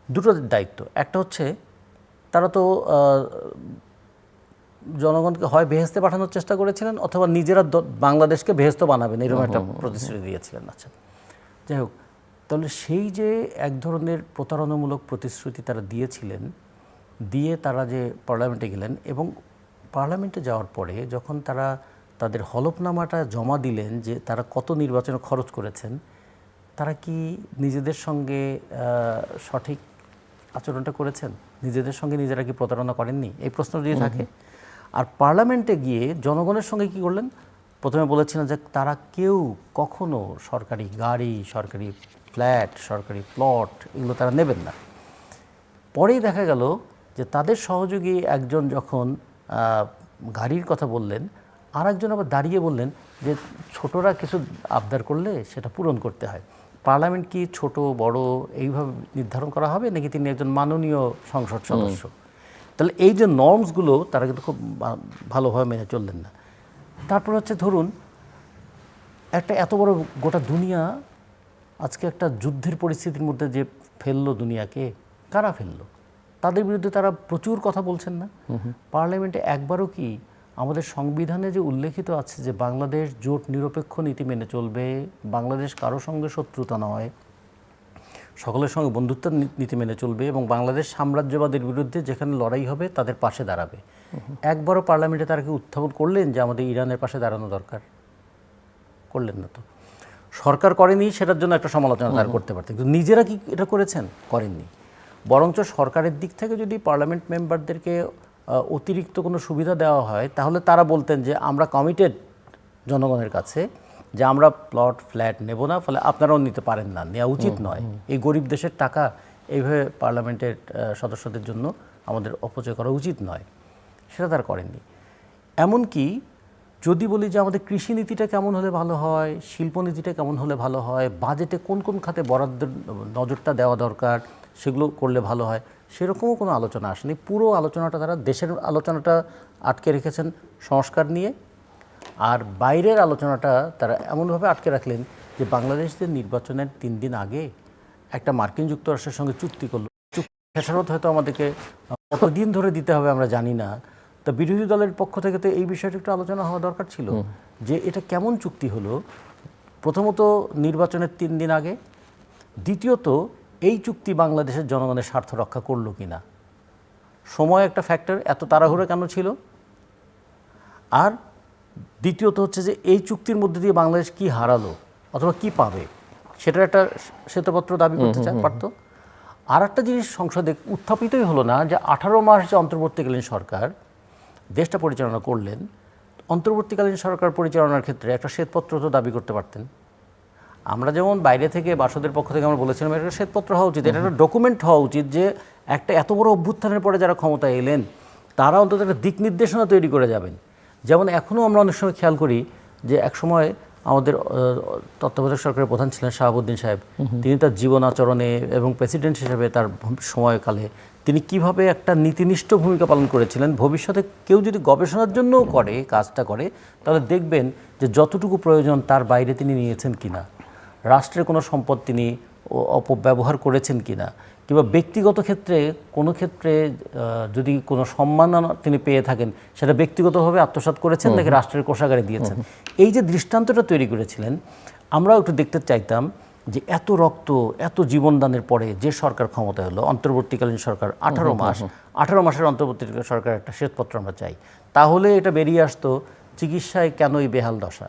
দুটো দায়িত্ব, একটা হচ্ছে তারা তো জনগণকে হয় বেহেশতে পাঠানোর চেষ্টা করেছিলেন, অথবা নিজেরা বাংলাদেশকে বেহেশত বানাবেন, এরকম একটা প্রতিশ্রুতি দিয়েছিলেন। আচ্ছা, যাই হোক, তাহলে সেই যে এক ধরনের প্রতারণামূলক প্রতিশ্রুতি তারা দিয়েছিলেন, দিয়ে তারা যে পার্লামেন্টে গেলেন, এবং পার্লামেন্টে যাওয়ার পরে যখন তারা তাদের হলফনামাটা জমা দিলেন যে তারা কত নির্বাচনে খরচ করেছেন, তারা কি নিজেদের সঙ্গে সঠিক আচরণটা করেছেন? নিজেদের সঙ্গে নিজেরা কি প্রতারণা করেননি? এই প্রশ্ন যদি থাকে। আর পার্লামেন্টে গিয়ে জনগণের সঙ্গে কি করলেন? প্রথমে বলেছিলেন যে তারা কেউ কখনো সরকারি গাড়ি, সরকারি ফ্ল্যাট, সরকারি প্লট এগুলো তারা নেবেন না। পরেই দেখা গেল যে তাদের সহযোগী একজন যখন গাড়ির কথা বললেন, আর একজন আবার দাঁড়িয়ে বললেন যে ছোটরা কিছু আবদার করলে সেটা পূরণ করতে হয়। পার্লামেন্ট কি ছোট বড় এইভাবে নির্ধারণ করা হবে, নাকি তিনি একজন মাননীয় সংসদ সদস্য? তাহলে এই যে নর্মসগুলো তারা কিন্তু খুব ভালোভাবে মেনে চললেন না। তারপর হচ্ছে ধরুন একটা এত বড় গোটা দুনিয়া আজকে একটা যুদ্ধের পরিস্থিতির মধ্যে যে ফেললো দুনিয়াকে, কারা ফেললো? তাদের বিরুদ্ধে তারা প্রচুর কথা বলছেন না। পার্লামেন্টে একবারও কি আমাদের সংবিধানে যে উল্লেখিত আছে যে বাংলাদেশ জোট নিরপেক্ষ নীতি মেনে চলবে, বাংলাদেশ কারো সঙ্গে শত্রুতা নয়, সকলের সঙ্গে বন্ধুত্বের নীতি মেনে চলবে এবং বাংলাদেশ সাম্রাজ্যবাদের বিরুদ্ধে যেখানে লড়াই হবে তাদের পাশে দাঁড়াবে, একবারও পার্লামেন্টে তারা কি উত্থাপন করলেন যে আমাদের ইরানের পাশে দাঁড়ানো দরকার? করলেন না। তো সরকার করেনি, সেটার জন্য একটা সমালোচনা তারা করতে পারতেন, কিন্তু নিজেরা কি এটা করেছেন? করেননি। বরঞ্চ সরকারের দিক থেকে যদি পার্লামেন্ট মেম্বারদেরকে অতিরিক্ত কোনো সুবিধা দেওয়া হয় তাহলে তারা বলতেন যে আমরা কমিটেড জনগণের কাছে যে আমরা প্লট ফ্ল্যাট নেব না, ফলে আপনারাও নিতে পারেন না, নেওয়া উচিত নয়। এই গরিব দেশের টাকা এইভাবে পার্লামেন্টের সদস্যদের জন্য আমাদের অপচয় করা উচিত নয়, সেটা তারা করেননি। এমনকি যদি বলি যে আমাদের কৃষি নীতিটা কেমন হলে ভালো হয়, শিল্পনীতিটা কেমন হলে ভালো হয়, বাজেটে কোন কোন খাতে বরাদ্দের নজরটা দেওয়া দরকার, সেগুলো করলে ভালো হয়, সেরকমও কোনো আলোচনা আসেনি। পুরো আলোচনাটা তারা দেশের আলোচনাটা আটকে রেখেছেন সংস্কার নিয়ে, আর বাইরের আলোচনাটা তারা এমনভাবে আটকে রাখলেন যে বাংলাদেশের নির্বাচনের 3 দিন আগে একটা মার্কিন যুক্তরাষ্ট্রের সঙ্গে চুক্তি করলো। খেসারত হয়তো আমাদেরকে কতদিন ধরে দিতে হবে আমরা জানি না। তা বিরোধী দলের পক্ষ থেকে তো এই বিষয়টা একটু আলোচনা হওয়া দরকার ছিল যে এটা কেমন চুক্তি হলো, প্রথমত নির্বাচনের 3 দিন আগে, দ্বিতীয়ত এই চুক্তি বাংলাদেশের জনগণের স্বার্থ রক্ষা করলো কিনা। সময় একটা ফ্যাক্টর, এত তাড়াহুড়ো কেন ছিল? আর দ্বিতীয়ত হচ্ছে যে এই চুক্তির মধ্যে দিয়ে বাংলাদেশ কি হারালো অথবা কি পাবে, সেটার একটা শ্বেতপত্র দাবি করতে পারতো। আর একটা জিনিস সংসদে উত্থাপিতই হলো না যে 18 মাস যে অন্তর্বর্তীকালীন সরকার দেশটা পরিচালনা করলেন, অন্তর্বর্তীকালীন সরকার পরিচালনার ক্ষেত্রে একটা শ্বেতপত্র তো দাবি করতে পারতেন। আমরা যেমন বাইরে থেকে বাসদের পক্ষ থেকে আমরা বলেছিলাম এটা শ্বেতপত্র হওয়া উচিত, এটা একটা ডকুমেন্ট হওয়া উচিত যে একটা এত বড় অভ্যুত্থানের পরে যারা ক্ষমতায় এলেন তারা অন্তত একটা দিক নির্দেশনা তৈরি করে যাবেন। যেমন এখনও আমরা অনেক সময় খেয়াল করি যে একসময় আমাদের তত্ত্বাবধায়ক সরকারের প্রধান ছিলেন শাহাবুদ্দিন সাহেব, তিনি তার জীবন আচরণে এবং প্রেসিডেন্ট হিসেবে তার সময়কালে তিনি কিভাবে একটা নীতিনিষ্ঠ ভূমিকা পালন করেছিলেন। ভবিষ্যতে কেউ যদি গবেষণার জন্য করে কাজটা করে তাহলে দেখবেন যে যতটুকু প্রয়োজন তার বাইরে তিনি নিয়েছেন কিনা, রাষ্ট্রের কোনো সম্পদ তিনি অপব্যবহার করেছেন কিনা, কিংবা ব্যক্তিগত ক্ষেত্রে কোনো ক্ষেত্রে যদি কোনো সম্মাননা তিনি পেয়ে থাকেন সেটা ব্যক্তিগতভাবে আত্মসাৎ করেছেন নাকি রাষ্ট্রের কোষাগারে দিয়েছেন। এই যে দৃষ্টান্তটা তৈরি করেছিলেন, আমরাও একটু দেখতে চাইতাম যে এত রক্ত এত জীবনদানের পরে যে সরকার ক্ষমতায় হলো, অন্তর্বর্তীকালীন সরকার 18 মাসের অন্তর্বর্তীকালীন সরকার একটা শ্বেতপত্র আমরা চাই। তাহলে এটা বেরিয়ে আসতো চিকিৎসায় কেন এই বেহাল দশা,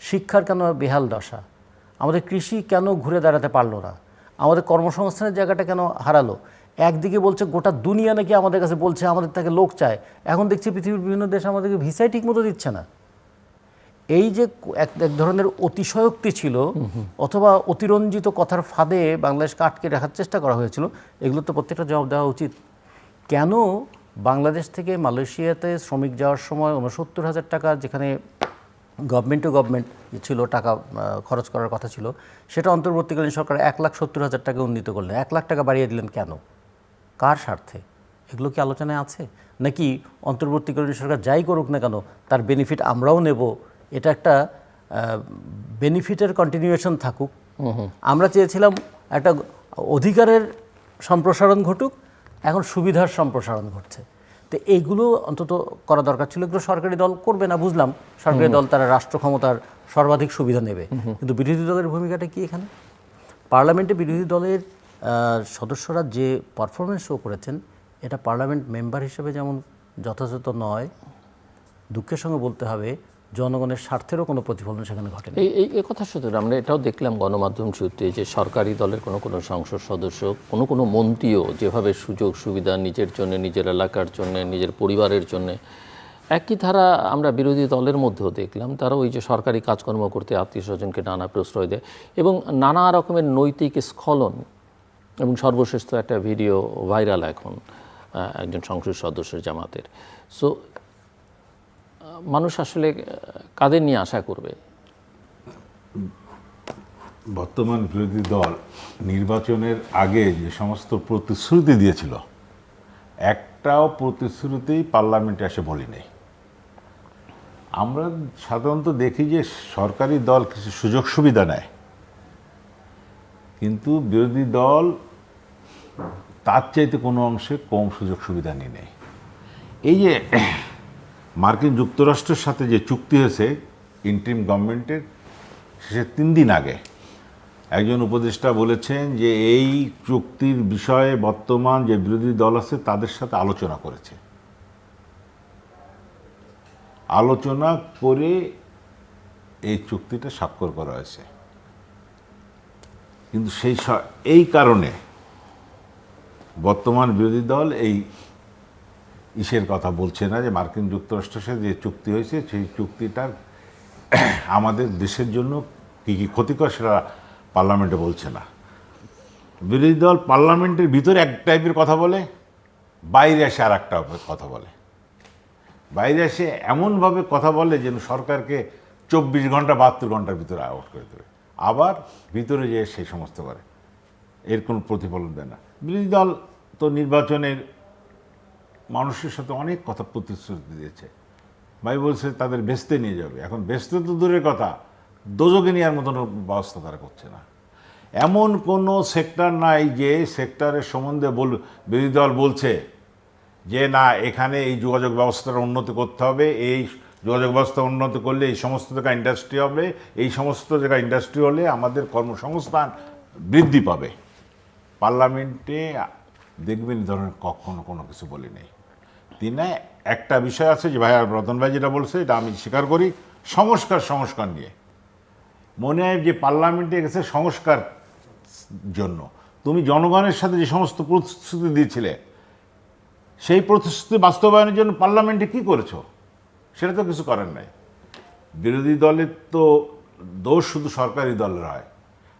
শিক্ষার কেন বেহাল দশা, আমাদের কৃষি কেন ঘুরে দাঁড়াতে পারলো না, আমাদের কর্মসংস্থানের জায়গাটা কেন হারালো। একদিকে বলছে গোটা দুনিয়া নাকি আমাদের কাছে বলছে আমাদের থেকে লোক চায়, এখন দেখছি পৃথিবীর বিভিন্ন দেশ আমাদেরকে ভিসাই ঠিক মতো দিচ্ছে না। এই যে এক ধরনের অতিশয়োক্তি ছিল অথবা অতিরঞ্জিত কথার ফাঁদে বাংলাদেশকে আটকে রাখার চেষ্টা করা হয়েছিল, এগুলো তো প্রত্যেকটা জবাব দেওয়া উচিত। কেন বাংলাদেশ থেকে মালয়েশিয়াতে শ্রমিক যাওয়ার সময় 69,000 টাকা যেখানে গভর্নমেন্ট টু গভর্নমেন্ট ছিল টাকা খরচ করার কথা ছিল, সেটা অন্তর্বর্তীকালীন সরকার 1,70,000 টাকা উন্নীত করলেন, 1 লাখ টাকা বাড়িয়ে দিলেন কেন, কার স্বার্থে? এগুলো কি আলোচনায় আছে? নাকি অন্তর্বর্তীকালীন সরকার যাই করুক না কেন তার বেনিফিট আমরাও নেব, এটা একটা বেনিফিটের কন্টিনিউয়েশন থাকুক? আমরা চেয়েছিলাম একটা অধিকারের সম্প্রসারণ ঘটুক, এখন সুবিধার সম্প্রসারণ ঘটছে। তো এইগুলো অন্তত করা দরকার ছিল। এগুলো সরকারি দল করবে না বুঝলাম, সরকারি দল তারা রাষ্ট্র ক্ষমতার সর্বাধিক সুবিধা নেবে, কিন্তু বিরোধী দলের ভূমিকাটা কি এখানে? পার্লামেন্টে বিরোধী দলের সদস্যরা যে পারফরমেন্স শো করেছেন এটা পার্লামেন্ট মেম্বার হিসেবে যেমন যথাযথ নয়, দুঃখের সঙ্গে বলতে হবে জনগণের স্বার্থেরও কোনো প্রতিফলন সেখানে ঘটেনি। এই কথা শুধু আমরা এটাও দেখলাম গণমাধ্যম সূত্রে যে সরকারি দলের কোনো সংসদ সদস্য কোনো মন্ত্রীও যেভাবে সুযোগ সুবিধা নিজের জন্য, নিজের এলাকার জন্য, নিজের পরিবারের জন্য, একই ধারা আমরা বিরোধী দলের মধ্যেও দেখলাম তারা ওই যে সরকারি কাজকর্ম করতে আত্মীয় স্বজনকে নানা প্রশ্রয় দেয় এবং নানা রকমের নৈতিক স্খলন এবং সর্বশেষ তো একটা ভিডিও ভাইরাল এখন একজন সংসদ সদস্যের জামাতের। সো মানুষ আসলে কাদের নিয়ে আশা করবে? বর্তমান বিরোধী দল নির্বাচনের আগে যে সমস্ত প্রতিশ্রুতি দিয়েছিল, একটাও প্রতিশ্রুতি পার্লামেন্টে এসে বলি নেই। আমরা সাধারণত দেখি যে সরকারি দল কিছু সুযোগ সুবিধা নেয়, কিন্তু বিরোধী দল তার চাইতে কোনো অংশে কম সুযোগ সুবিধা নিয়ে নেয়। এই যে মার্কিন যুক্তরাষ্ট্রের সাথে যে চুক্তি হয়েছে ইন্টারিম গভর্নমেন্টের, সে 3 দিন আগে একজন উপদেষ্টা বলেছেন যে এই চুক্তির বিষয়ে বর্তমান যে বিরোধী দল আছে তাদের সাথে আলোচনা করেছে, আলোচনা করে এই চুক্তিটা স্বাক্ষর করা হয়েছে। কিন্তু এই কারণে বর্তমান বিরোধী দল এই ইসের কথা বলছে না যে মার্কিন যুক্তরাষ্ট্রের সাথে যে চুক্তি হয়েছে সেই চুক্তিটার আমাদের দেশের জন্য কী কী ক্ষতিকর সেটা পার্লামেন্টে বলছে না। বিরোধী দল পার্লামেন্টের ভিতরে এক টাইপের কথা বলে, বাইরে এসে আর একটা কথা বলে। বাইরে এসে এমনভাবে কথা বলে যেন সরকারকে 24 ঘন্টা 72 ঘন্টার ভিতরে আউট করে দেবে, আবার ভিতরে যেয়ে সেই সমস্ত করে, এর কোনো প্রতিফলন দেয় না। বিরোধী দল তো নির্বাচনের মানুষের সাথে অনেক কথা প্রতিশ্রুতি দিয়েছে, ভাই বলছে তাদের বেচতে নিয়ে যাবে। এখন বেচতে তো দূরের কথা, দোজকে নেওয়ার মতন ব্যবস্থা তারা করছে না। এমন কোনো সেক্টর নাই যে সেক্টরের সম্বন্ধে বিরোধী দল বলছে যে না এখানে এই যোগাযোগ ব্যবস্থাটা উন্নতি করতে হবে, এই যোগাযোগ ব্যবস্থা উন্নতি করলে এই সমস্ত জায়গায় ইন্ডাস্ট্রি হবে, এই সমস্ত জায়গায় ইন্ডাস্ট্রি হলে আমাদের কর্মসংস্থান বৃদ্ধি পাবে। পার্লামেন্টে দেখবেন এই ধরনের কখনো কোনো কিছু বলি নেই। তিনি একটা বিষয় আছে যে ভাই রতন ভাই যেটা বলছে এটা আমি স্বীকার করি, সংস্কার নিয়ে মনে হয় যে পার্লামেন্টে গেছে সংস্কার জন্য। তুমি জনগণের সাথে যে সমস্ত প্রতিশ্রুতি দিয়েছিলে সেই প্রতিশ্রুতি বাস্তবায়নের জন্য পার্লামেন্টে কি করেছো? সেটা তো কিছু করেন নাই। বিরোধী দলের তো দোষ শুধু সরকারি দলের হয়।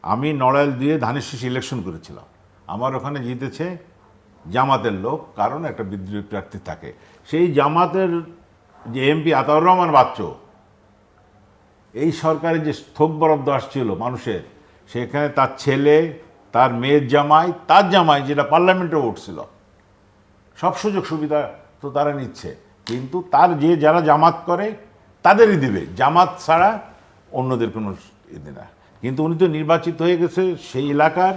আমি নড়াইল দিয়ে ধানের শীষ ইলেকশন করেছিলাম, আমার ওখানে জিতেছে জামাতের লোক, কারণ একটা বিদ্রোহী প্রার্থী থাকে। সেই জামাতের যে এমপি আতাউর রহমান বাচ্চু, এই সরকারের যে থোক বরাদ্দ আসছিল মানুষের, সেখানে তার ছেলে, তার মেয়ের জামাই, তার জামাই যেটা পার্লামেন্টে উঠছিল, সব সুযোগ সুবিধা তো তারা নিচ্ছে, কিন্তু তার যারা জামাত করে তাদেরই দিবে, জামাত ছাড়া অন্যদের কোনো ইয়ে না। কিন্তু উনি তো নির্বাচিত হয়ে গেছে সেই এলাকার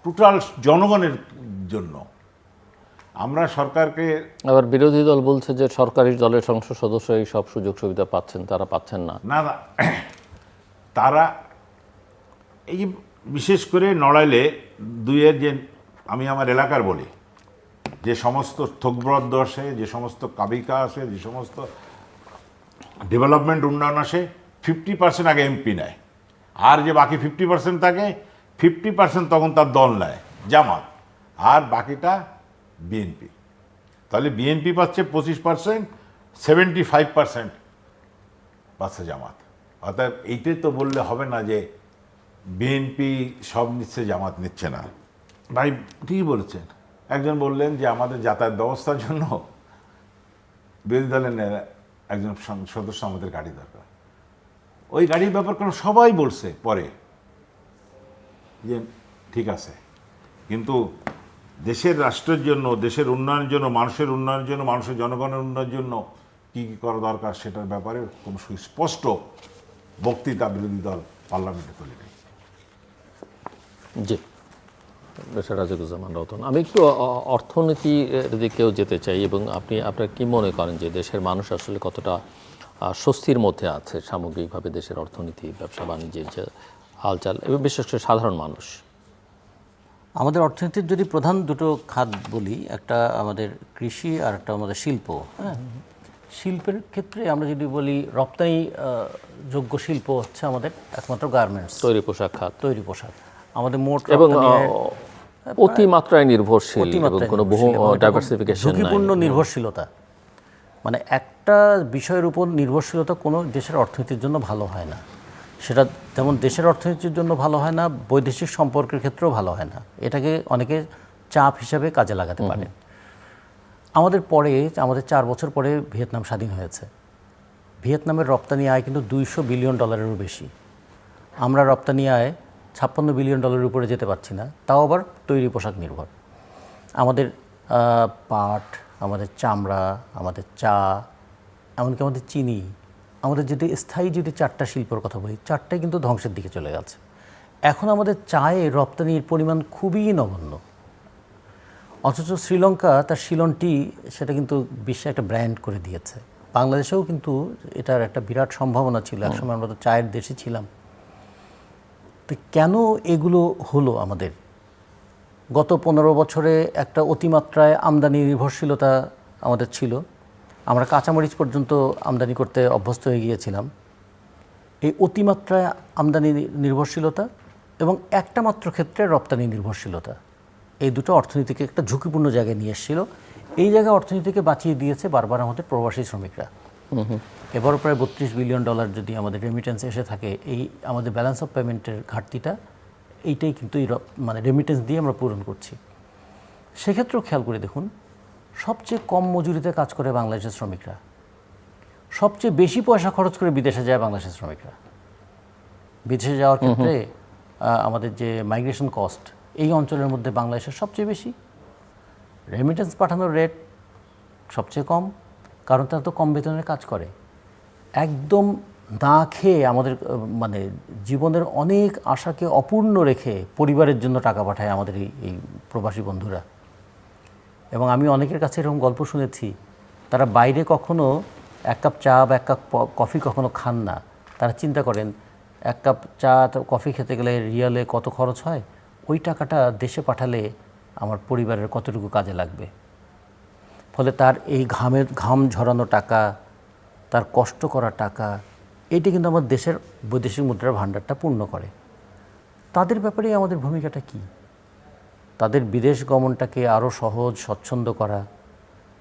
টোটাল জনগণের জন্য। আমরা সরকারকে, আবার বিরোধী দল বলছে যে সরকারি দলের সংসদ সদস্য এই সব সুযোগ সুবিধা পাচ্ছেন, তারা পাচ্ছেন না। না না, তারা এই যে বিশেষ করে নড়াইলে দুইয়ের যে আমি আমার এলাকার বলি, যে সমস্ত থোকবরাদ্দ আসে, যে সমস্ত কাবিকা আসে, যে সমস্ত ডেভেলপমেন্ট উন্নয়ন আসে, 50% আগে এমপি নেয়, আর যে বাকি 50% থাকে 50% তখন তার দল নেয় জামাত, আর বাকিটা বিএনপি। তাহলে বিএনপি পাচ্ছে 25%, 75% পাচ্ছে জামাত। অর্থাৎ এইটাই তো বললে হবে না যে বিএনপি সব নিচ্ছে জামাত নিচ্ছে না। ভাই ঠিকই বলেছেন। একজন বললেন যে আমাদের যাতায়াত ব্যবস্থার জন্য বিরোধী দলের একজন সদস্য আমাদের গাড়ি দরকার। ওই গাড়ির ব্যাপার কোনো সবাই বলছে পরে যে ঠিক আছে, কিন্তু দেশের রাষ্ট্রের জন্য, দেশের উন্নয়নের জন্য, মানুষের উন্নয়নের জন্য, মানুষের জনগণের উন্নয়নের জন্য কী কী করা দরকার সেটার ব্যাপারে কোনো সুস্পষ্ট বক্তৃতা বিরোধী দল পার্লামেন্টে তুলে নেই। জি, রাজিকুজ্জামান রতন, আমি একটু অর্থনীতির দিকেও যেতে চাই, এবং আপনার কি মনে করেন যে দেশের মানুষ আসলে কতটা স্বস্তির মধ্যে আছে সামগ্রিকভাবে, দেশের অর্থনীতি, ব্যবসা বাণিজ্যের যে হালচাল, এবং বিশেষ করে সাধারণ মানুষ? আমাদের অর্থনীতির যদি প্রধান দুটো খাত বলি, একটা আমাদের কৃষি আর একটা আমাদের শিল্প। হ্যাঁ, শিল্পের ক্ষেত্রে আমরা যদি বলি রপ্তানি যোগ্য শিল্প হচ্ছে আমাদের একমাত্র গার্মেন্টস, তৈরি পোশাক খাত, তৈরি পোশাক। আমাদের মোট এবং অতিমাত্রায় নির্ভরশীল এবং কোনো বহু ডাইভার্সিফিকেশন নাই, ঝুঁকিপূর্ণ নির্ভরশীলতা। মানে একটা বিষয়ের উপর নির্ভরশীলতা কোনো দেশের অর্থনীতির জন্য ভালো হয় না। সেটা যেমন দেশের অর্থনীতির জন্য ভালো হয় না, বৈদেশিক সম্পর্কের ক্ষেত্রেও ভালো হয় না। এটাকে অনেকে চাপ হিসাবে কাজে লাগাতে পারে। আমাদের 4 বছর পরে ভিয়েতনাম স্বাধীন হয়েছে। ভিয়েতনামের রপ্তানি আয় কিন্তু $200 বিলিয়ন বেশি। আমরা রপ্তানি আয় $56 বিলিয়ন উপরে যেতে পারছি না, তাও আবার তৈরি পোশাক নির্ভর। আমাদের পাট, আমাদের চামড়া, আমাদের চা, এমনকি আমাদের চিনি, আমাদের যদি স্থায়ী 4টা শিল্পের কথা বলি, 4টাই কিন্তু ধ্বংসের দিকে চলে গেছে। এখন আমাদের চায়ে রপ্তানির পরিমাণ খুবই নগণ্য। অথচ শ্রীলঙ্কা তার সিলন টি সেটা কিন্তু বিশ্বে একটা ব্র্যান্ড করে দিয়েছে। বাংলাদেশেও কিন্তু এটার একটা বিরাট সম্ভাবনা ছিল, একসময় আমরা তো চায়ের দেশে ছিলাম। তো কেন এগুলো হলো আমাদের? গত 15 বছরে একটা অতিমাত্রায় আমদানি নির্ভরশীলতা আমাদের ছিল। আমরা কাঁচামরিচ পর্যন্ত আমদানি করতে অভ্যস্ত হয়ে গিয়েছিলাম। এই অতিমাত্রায় আমদানি নির্ভরশীলতা এবং একটা মাত্র ক্ষেত্রে রপ্তানি নির্ভরশীলতা, এই দুটো অর্থনীতিকে একটা ঝুঁকিপূর্ণ জায়গায় নিয়ে এসেছিল। এই জায়গায় অর্থনীতিকে বাঁচিয়ে দিয়েছে বারবার আমাদের প্রবাসী শ্রমিকরা। এবারও প্রায় $32 বিলিয়ন যদি আমাদের রেমিটেন্স এসে থাকে, এই আমাদের ব্যালেন্স অফ পেমেন্টের ঘাটতিটা এইটাই কিন্তু মানে রেমিটেন্স দিয়ে আমরা পূরণ করছি। সেক্ষেত্রেও খেয়াল করে দেখুন, সবচেয়ে কম মজুরিতে কাজ করে বাংলাদেশের শ্রমিকরা, সবচেয়ে বেশি পয়সা খরচ করে বিদেশে যায় বাংলাদেশের শ্রমিকরা। বিদেশে যাওয়ার ক্ষেত্রে আমাদের যে মাইগ্রেশন কস্ট, এই অঞ্চলের মধ্যে বাংলাদেশের সবচেয়ে বেশি। রেমিটেন্স পাঠানোর রেট সবচেয়ে কম, কারণ তারা তো কম বেতনের কাজ করে। একদম না খেয়ে আমাদের মানে জীবনের অনেক আশাকে অপূর্ণ রেখে পরিবারের জন্য টাকা পাঠায় আমাদের এই প্রবাসী বন্ধুরা। এবং আমি অনেকের কাছে এরকম গল্প শুনেছি, তারা বাইরে কখনো 1 কাপ চা বা 1 কাপ কফি কখনো খান না। তারা চিন্তা করেন 1 কাপ চা কফি খেতে গেলে রিয়ালে কত খরচ হয়, ওই টাকাটা দেশে পাঠালে আমার পরিবারের কতটুকু কাজে লাগবে। ফলে তার এই ঘাম ঝরানো টাকা, তার কষ্ট করা টাকা, এইটা কিন্তু আমার দেশের বৈদেশিক মুদ্রার ভাণ্ডারটা পূর্ণ করে। তাদের ব্যাপারে আমাদের ভূমিকাটা কি? তাদের বিদেশ গমনটাকে আরও সহজ স্বচ্ছন্দ করা,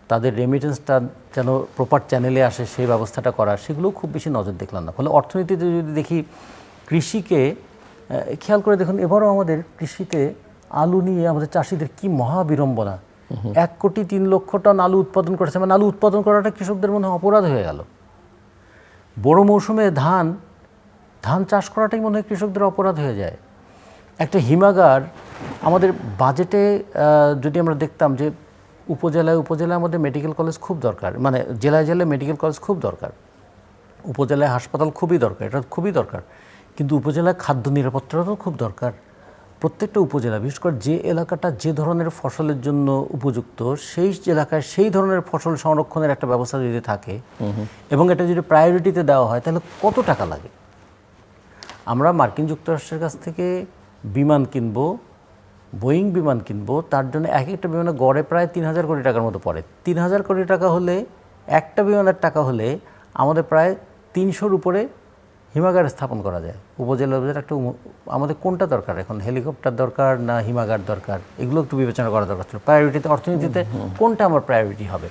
তাদের রেমিটেন্সটা যেন প্রপার চ্যানেলে আসে সেই ব্যবস্থাটা করা, সেগুলোও খুব বেশি নজর দেখলাম না। ফলে অর্থনীতিতে যদি দেখি, কৃষিকে খেয়াল করে দেখুন, এবারও আমাদের কৃষিতে আলু নিয়ে আমাদের চাষিদের কি মহা বিড়ম্বনা। 1,03,00,000 টন আলু উৎপাদন করেছে, মানে আলু উৎপাদন করাটা কৃষকদের মনে হয় অপরাধ হয়ে গেল। বড় মৌসুমে ধান চাষ করাটাই মনে হয় কৃষকদের অপরাধ হয়ে যায়। একটা হিমাগার আমাদের বাজেটে যদি আমরা দেখতাম যে উপজেলায় আমাদের মেডিকেল কলেজ খুব দরকার, মানে জেলায় মেডিকেল কলেজ খুব দরকার, উপজেলায় হাসপাতাল খুবই দরকার, এটা খুবই দরকার। কিন্তু উপজেলায় খাদ্য নিরাপত্তাটাও খুব দরকার। প্রত্যেকটা উপজেলা, বিশেষ করে যে এলাকাটা যে ধরনের ফসলের জন্য উপযুক্ত, সেই এলাকায় সেই ধরনের ফসল সংরক্ষণের একটা ব্যবস্থা যদি থাকে এবং এটা যদি প্রায়োরিটিতে দেওয়া হয়, তাহলে কত টাকা লাগে? আমরা মার্কিন যুক্তরাষ্ট্রের কাছ থেকে বিমান কিনবো, বোয়িং বিমান কিনবো, তার জন্য এক একটা বিমানে গড়ে প্রায় 3,000 কোটি টাকার মতো পড়ে। 3,000 কোটি টাকা হলে, একটা বিমানের টাকা হলে আমাদের প্রায় 300-র উপরে হিমাগার স্থাপন করা যায়। উপজেলার একটা আমাদের কোনটা দরকার এখন? হেলিকপ্টার দরকার না হিমাগার দরকার? এগুলো একটু বিবেচনা করা দরকার ছিল। প্রায়োরিটিতে, অর্থনীতিতে কোনটা আমার প্রায়োরিটি হবে?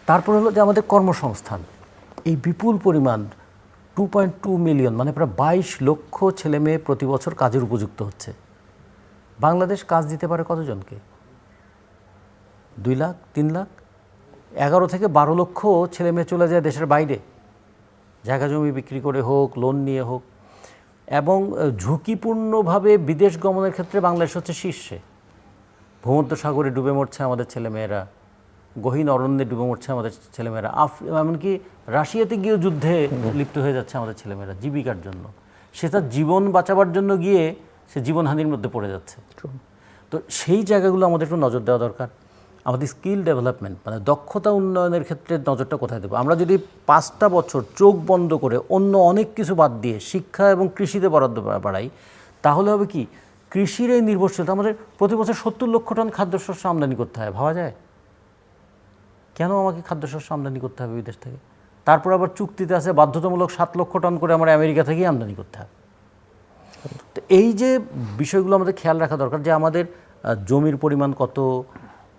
তারপর হলো যে আমাদের কর্মসংস্থান, এই বিপুল পরিমাণ 2.2 মিলিয়ন, মানে প্রায় 22 লক্ষ ছেলে মেয়ে প্রতি বছর কাজের উপযুক্ত হচ্ছে। বাংলাদেশ কাজ দিতে পারে কতজনকে? 2 লাখ, 3 লাখ। 11 থেকে 12 লক্ষ ছেলে মেয়ে চলে যায় দেশের বাইরে, জায়গা জমি বিক্রি করে হোক, লোন নিয়ে হোক। এবং ঝুঁকিপূর্ণভাবে বিদেশ গমনের ক্ষেত্রে বাংলাদেশ হচ্ছে শীর্ষে। ভূমধ্যসাগরে ডুবে মরছে আমাদের ছেলেমেয়েরা, গহীন অরণ্যে ডুবে মরছে আমাদের ছেলেমেয়েরা, এমনকি রাশিয়াতে গিয়েও যুদ্ধে লিপ্ত হয়ে যাচ্ছে আমাদের ছেলেমেয়েরা জীবিকার জন্য। সে তার জীবন বাঁচাবার জন্য গিয়ে সে জীবনহানির মধ্যে পড়ে যাচ্ছে। তো সেই জায়গাগুলো আমাদের একটু নজর দেওয়া দরকার। আমাদের স্কিল ডেভেলপমেন্ট, মানে দক্ষতা উন্নয়নের ক্ষেত্রে নজরটা কোথায় দেবো? আমরা যদি 5টা বছর চোখ বন্ধ করে অন্য অনেক কিছু বাদ দিয়ে শিক্ষা এবং কৃষিতে বরাদ্দ বাড়াই, তাহলে হবে কি, কৃষির এই নির্ভরশীলতা, আমাদের প্রতি বছর 70 লক্ষ টন খাদ্যশস্য আমদানি করতে হয়। ভাবা যায়? কেন আমাকে খাদ্যশস্য আমদানি করতে হবে বিদেশ থেকে? তারপর আবার চুক্তিতে আছে বাধ্যতামূলক 7 লক্ষ টন করে আমরা আমেরিকা থেকেই আমদানি করতে হবে। তো এই যে বিষয়গুলো আমাদের খেয়াল রাখা দরকার, যে আমাদের জমির পরিমাণ কত,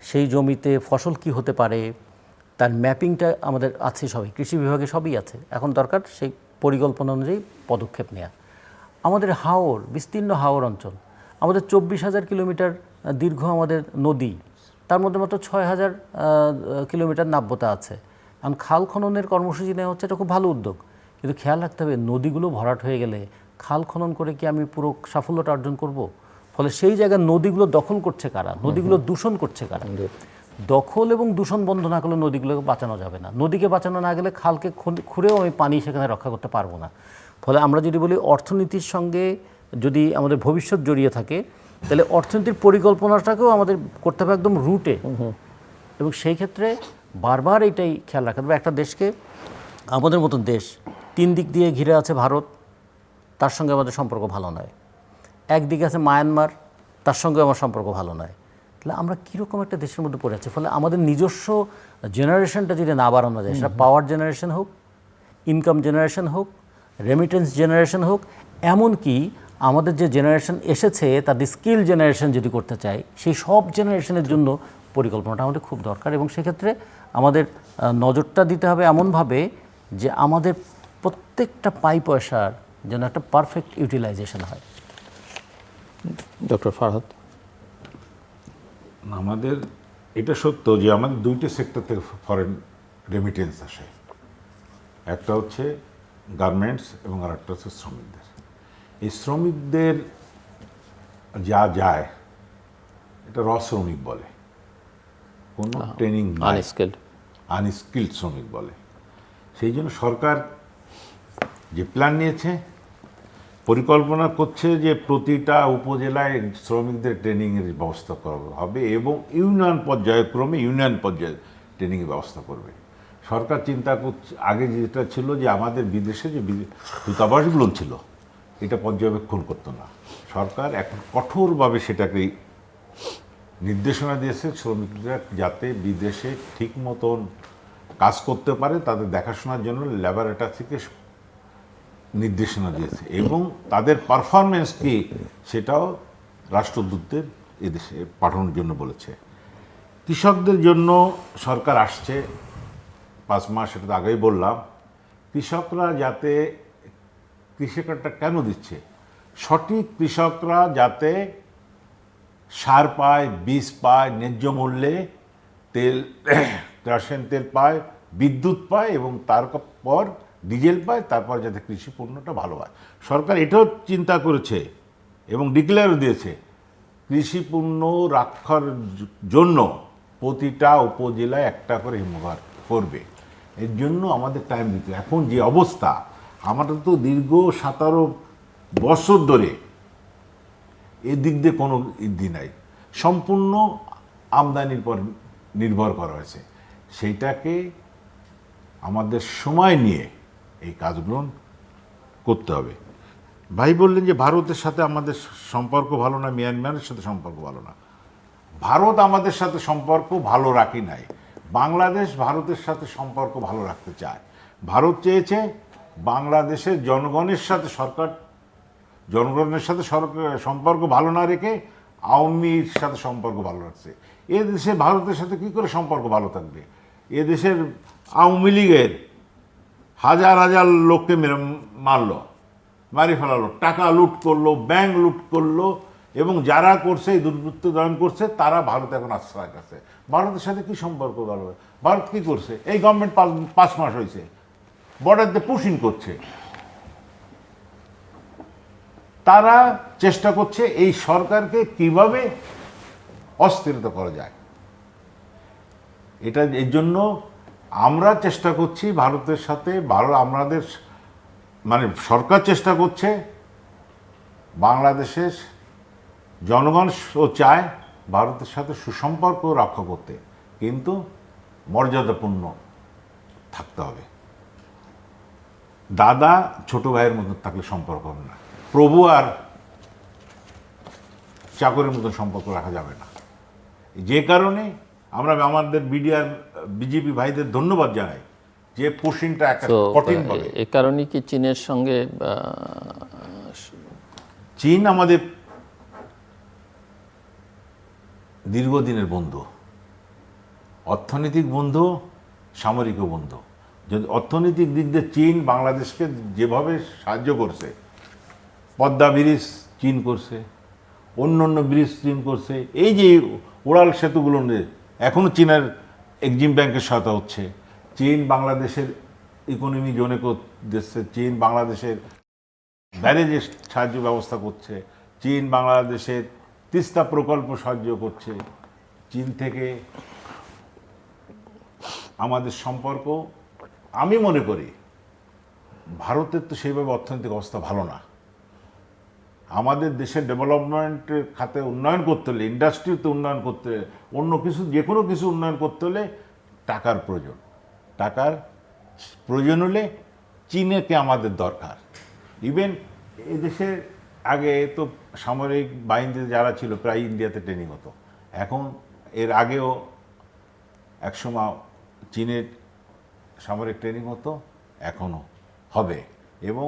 সেই জমিতে ফসল কি হতে পারে, তার ম্যাপিংটা আমাদের আছে, সবই কৃষি বিভাগে সবই আছে। এখন দরকার সেই পরিকল্পনা অনুযায়ী পদক্ষেপ নেওয়া। আমাদের হাওর, বিস্তীর্ণ হাওর অঞ্চল, আমাদের 24,000 কিলোমিটার দীর্ঘ আমাদের নদী, তার মধ্যে মাত্র 6,000 কিলোমিটার নাব্যতা আছে। এখন খাল খননের কর্মসূচি নেওয়া হচ্ছে, এটা খুব ভালো উদ্যোগ, কিন্তু খেয়াল রাখতে হবে নদীগুলো ভরাট হয়ে গেলে খাল খনন করে কি আমি পুরো সাফল্যটা অর্জন করব? ফলে সেই জায়গায় নদীগুলো দখল করছে কারা, নদীগুলো দূষণ করছে কারা? দখল এবং দূষণ বন্ধ না করলে নদীগুলোকে বাঁচানো যাবে না। নদীকে বাঁচানো না গেলে খালকে খুঁড়েও আমি পানি সেখানে রক্ষা করতে পারবো না। ফলে আমরা যদি বলি অর্থনীতির সঙ্গে যদি আমাদের ভবিষ্যৎ জড়িয়ে থাকে, তাহলে অর্থনীতির পরিকল্পনাটাকেও আমাদের করতে হবে একদম রুটে। এবং সেই ক্ষেত্রে বারবার এইটাই খেয়াল রাখতে হবে, একটা দেশকে, আমাদের মতন দেশ 3 দিক দিয়ে ঘিরে আছে ভারত, তার সঙ্গে আমাদের সম্পর্ক ভালো নয়। একদিকে আছে মায়ানমার, তার সঙ্গে আমার সম্পর্ক ভালো নয়। তাহলে আমরা কীরকম একটা দেশের মধ্যে পড়ে আছি? ফলে আমাদের নিজস্ব জেনারেশনটা যদি না বাড়ানো যায়, সেটা পাওয়ার জেনারেশন হোক, ইনকাম জেনারেশন হোক, রেমিটেন্স জেনারেশন হোক, এমনকি আমাদের যে জেনারেশন এসেছে তাদের স্কিল জেনারেশন যদি করতে চাই, সেই সব জেনারেশনের জন্য পরিকল্পনাটা আমাদের খুব দরকার। এবং সেক্ষেত্রে আমাদের নজরটা দিতে হবে এমনভাবে যে আমাদের প্রত্যেকটা পয়সার যেন একটা পারফেক্ট ইউটিলাইজেশন হয়। ডক্টর ফারহাদ। আমাদের এটা সত্য যে আমাদের 2টি সেক্টর থেকে ফরেন রেমিটেন্স আসে, একটা হচ্ছে গার্মেন্টস এবং আরেকটা হচ্ছে শ্রমিকদের। এই শ্রমিকদের যা যায় এটা শ্রমিক বলে, কোনো ট্রেনিং আনস্কিল্ড শ্রমিক বলে। সেই জন্য সরকার যে প্ল্যান নিয়েছে, পরিকল্পনা করছে যে প্রতিটা উপজেলায় শ্রমিকদের ট্রেনিংয়ের ব্যবস্থা করা হবে এবং ইউনিয়ন পর্যায়ে ট্রেনিংয়ের ব্যবস্থা করবে। সরকার চিন্তা করছে, আগে যেটা ছিল যে আমাদের বিদেশে যে দূতাবাসগুলো ছিল এটা পর্যবেক্ষণ করতো না, সরকার এখন কঠোরভাবে সেটাকে নির্দেশনা দিয়েছে শ্রমিকরা যাতে বিদেশে ঠিক মতন কাজ করতে পারে তাদের দেখাশোনার জন্য ল্যাবরেটরি থেকে নির্দেশনা দিয়েছে এবং তাদের পারফরমেন্স কি সেটাও রাষ্ট্রদূতদের এদেশে পাঠানোর জন্য বলেছে। কৃষকদের জন্য সরকার আসছে 5 মাস, সেটা তো আগেই বললাম। কৃষকরা যাতে, কৃষকটা কেন দিচ্ছে, সঠিক কৃষকরা যাতে সার পায়, বীজ পায়, ন্যায্য মূল্যে তেল, কেরোসিন তেল পায়, বিদ্যুৎ পায় এবং তারপর ডিজেল পায়, তারপর যাতে কৃষি পণ্যটা ভালো হয়। সরকার এটাও চিন্তা করেছে এবং ডিক্লেয়ারও দিয়েছে কৃষি পণ্য রক্ষার জন্য প্রতিটা উপজেলায় একটা করে হিমঘর করবে। এর জন্য আমাদের টাইম দিতে, এখন যে অবস্থা, আমাদের তো দীর্ঘ 17 বছর ধরে এদিক দিয়ে কোনো ইদি নাই, সম্পূর্ণ আমদানির পর নির্ভর করা হয়েছে। সেইটাকে আমাদের সময় নিয়ে এই কাজগুলো করতে হবে। ভাই বললেন যে ভারতের সাথে আমাদের সম্পর্ক ভালো না, মিয়ানমারের সাথে সম্পর্ক ভালো না। ভারত আমাদের সাথে সম্পর্ক ভালো রাখি নাই, বাংলাদেশ ভারতের সাথে সম্পর্ক ভালো রাখতে চায়। ভারত চেয়েছে বাংলাদেশের জনগণের সাথে সম্পর্ক ভালো না রেখে আওয়ামীর সাথে সম্পর্ক ভালো রাখছে। এ দেশে ভারতের সাথে কি করে সম্পর্ক ভালো থাকবে? এ দেশের আওয়ামী লীগের হাজার হাজার লোককে মারি ফেলালো, টাকা লুট করলো, ব্যাংক লুট করলো এবং যারা করছে, এই দুর্বৃত্ত দমন করছে, তারা ভারত এখন আশ্রয় কাছে। ভারতের সাথে কি সম্পর্ক ভালো? ভারত কি করছে? এই গভর্নমেন্ট 5 মাস হয়েছে বর্ডারতে পুশিং করছে, তারা চেষ্টা করছে এই সরকারকে কিভাবে অস্থিরতা করা যায়। এটা এর জন্য আমরা চেষ্টা করছি ভারতের সাথে, আমাদের মানে সরকার চেষ্টা করছে, বাংলাদেশের জনগণও চায় ভারতের সাথে সুসম্পর্ক রক্ষা করতে, কিন্তু মর্যাদাপূর্ণ থাকতে হবে। দাদা ছোট ভাইয়ের মতো থাকলে সম্পর্ক হবে না, প্রভু আর চাকরের মতো সম্পর্ক রাখা যাবে না। যে কারণে আমরা আমাদের বিজেপি ভাইদের ধন্যবাদ জানাই যে পুশিংটা একটা কঠিন হবে। এই কারণে কি চীনের সঙ্গে, চীন আমাদের দীর্ঘদিনের বন্ধু, অর্থনৈতিক বন্ধু, সামরিক বন্ধু। যদি অর্থনৈতিক দিক দিয়ে চীন বাংলাদেশকে যেভাবে সাহায্য করছে, পদ্মা ব্রিজ চীন করছে, অন্য অন্য ব্রিজ চীন করছে। এই যে ওড়াল সেতুগুলো নিয়ে এখনও চীনের এক্সিম ব্যাংকের সহায়তা হচ্ছে। চীন বাংলাদেশের ইকোনমি জোনে দিচ্ছে, চীন বাংলাদেশের ব্যারেজের সাহায্য ব্যবস্থা করছে, চীন বাংলাদেশের তিস্তা প্রকল্প সাহায্য করছে। চীন থেকে আমাদের সম্পর্ক, আমি মনে করি ভারতের তো সেইভাবে অর্থনৈতিক অবস্থা ভালো না। আমাদের দেশের ডেভেলপমেন্টের খাতে উন্নয়ন করতে হলে, ইন্ডাস্ট্রিতে উন্নয়ন করতে হলে, অন্য কিছু যে কোনো কিছু উন্নয়ন করতে হলে টাকার প্রয়োজন। টাকার প্রয়োজন হলে চীনেকে আমাদের দরকার। ইভেন এদেশে আগে তো সামরিক বাহিনীতে যারা ছিল প্রায় ইন্ডিয়াতে ট্রেনিং হতো। এখন এর আগেও একসময় চীনের সামরিক ট্রেনিং হতো, এখনও হবে। এবং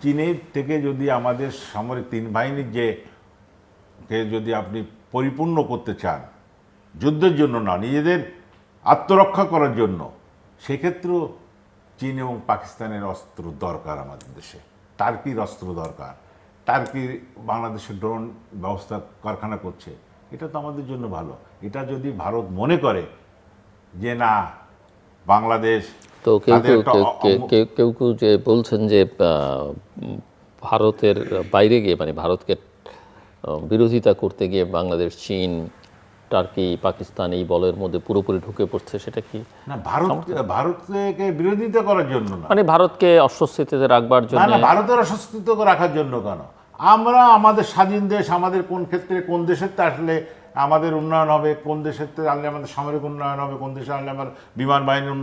চীনের থেকে যদি আমাদের সামরিক তিন বাহিনীর কে যদি আপনি পরিপূর্ণ করতে চান, যুদ্ধের জন্য না, নিজেদের আত্মরক্ষা করার জন্য, সেক্ষেত্রেও চীন এবং পাকিস্তানের অস্ত্র দরকার আমাদের দেশে। টার্কির অস্ত্র দরকার। টার্কি বাংলাদেশের ড্রোন ব্যবস্থা কারখানা করছে, এটা তো আমাদের জন্য ভালো। এটা যদি ভারত মনে করে যে না বাংলাদেশ, তো কেউ কেউ যে বলছেন যে ভারতের বাইরে গিয়ে, মানে ভারতকে বিরোধিতা করতে গিয়ে বাংলাদেশ, চীন, টার্কি, পাকিস্তান এই বলয়ের মধ্যে পুরোপুরি ঢুকে পড়ছে, সেটা কি? না, ভারতকে বিরোধিতা করার জন্য না, মানে ভারতকে অস্বস্তিতে রাখবার জন্য। না, ভারতের অস্বস্তিতে রাখার জন্য কেন? আমরা আমাদের স্বাধীন দেশ, আমাদের কোন ক্ষেত্রে কোন দেশের আসলে আমাদের উন্নয়ন হবে, কোন দেশের আনলে আমাদের সামরিক উন্নয়ন হবে, কোন দেশে আনলে আমার বিমান বাহিনীর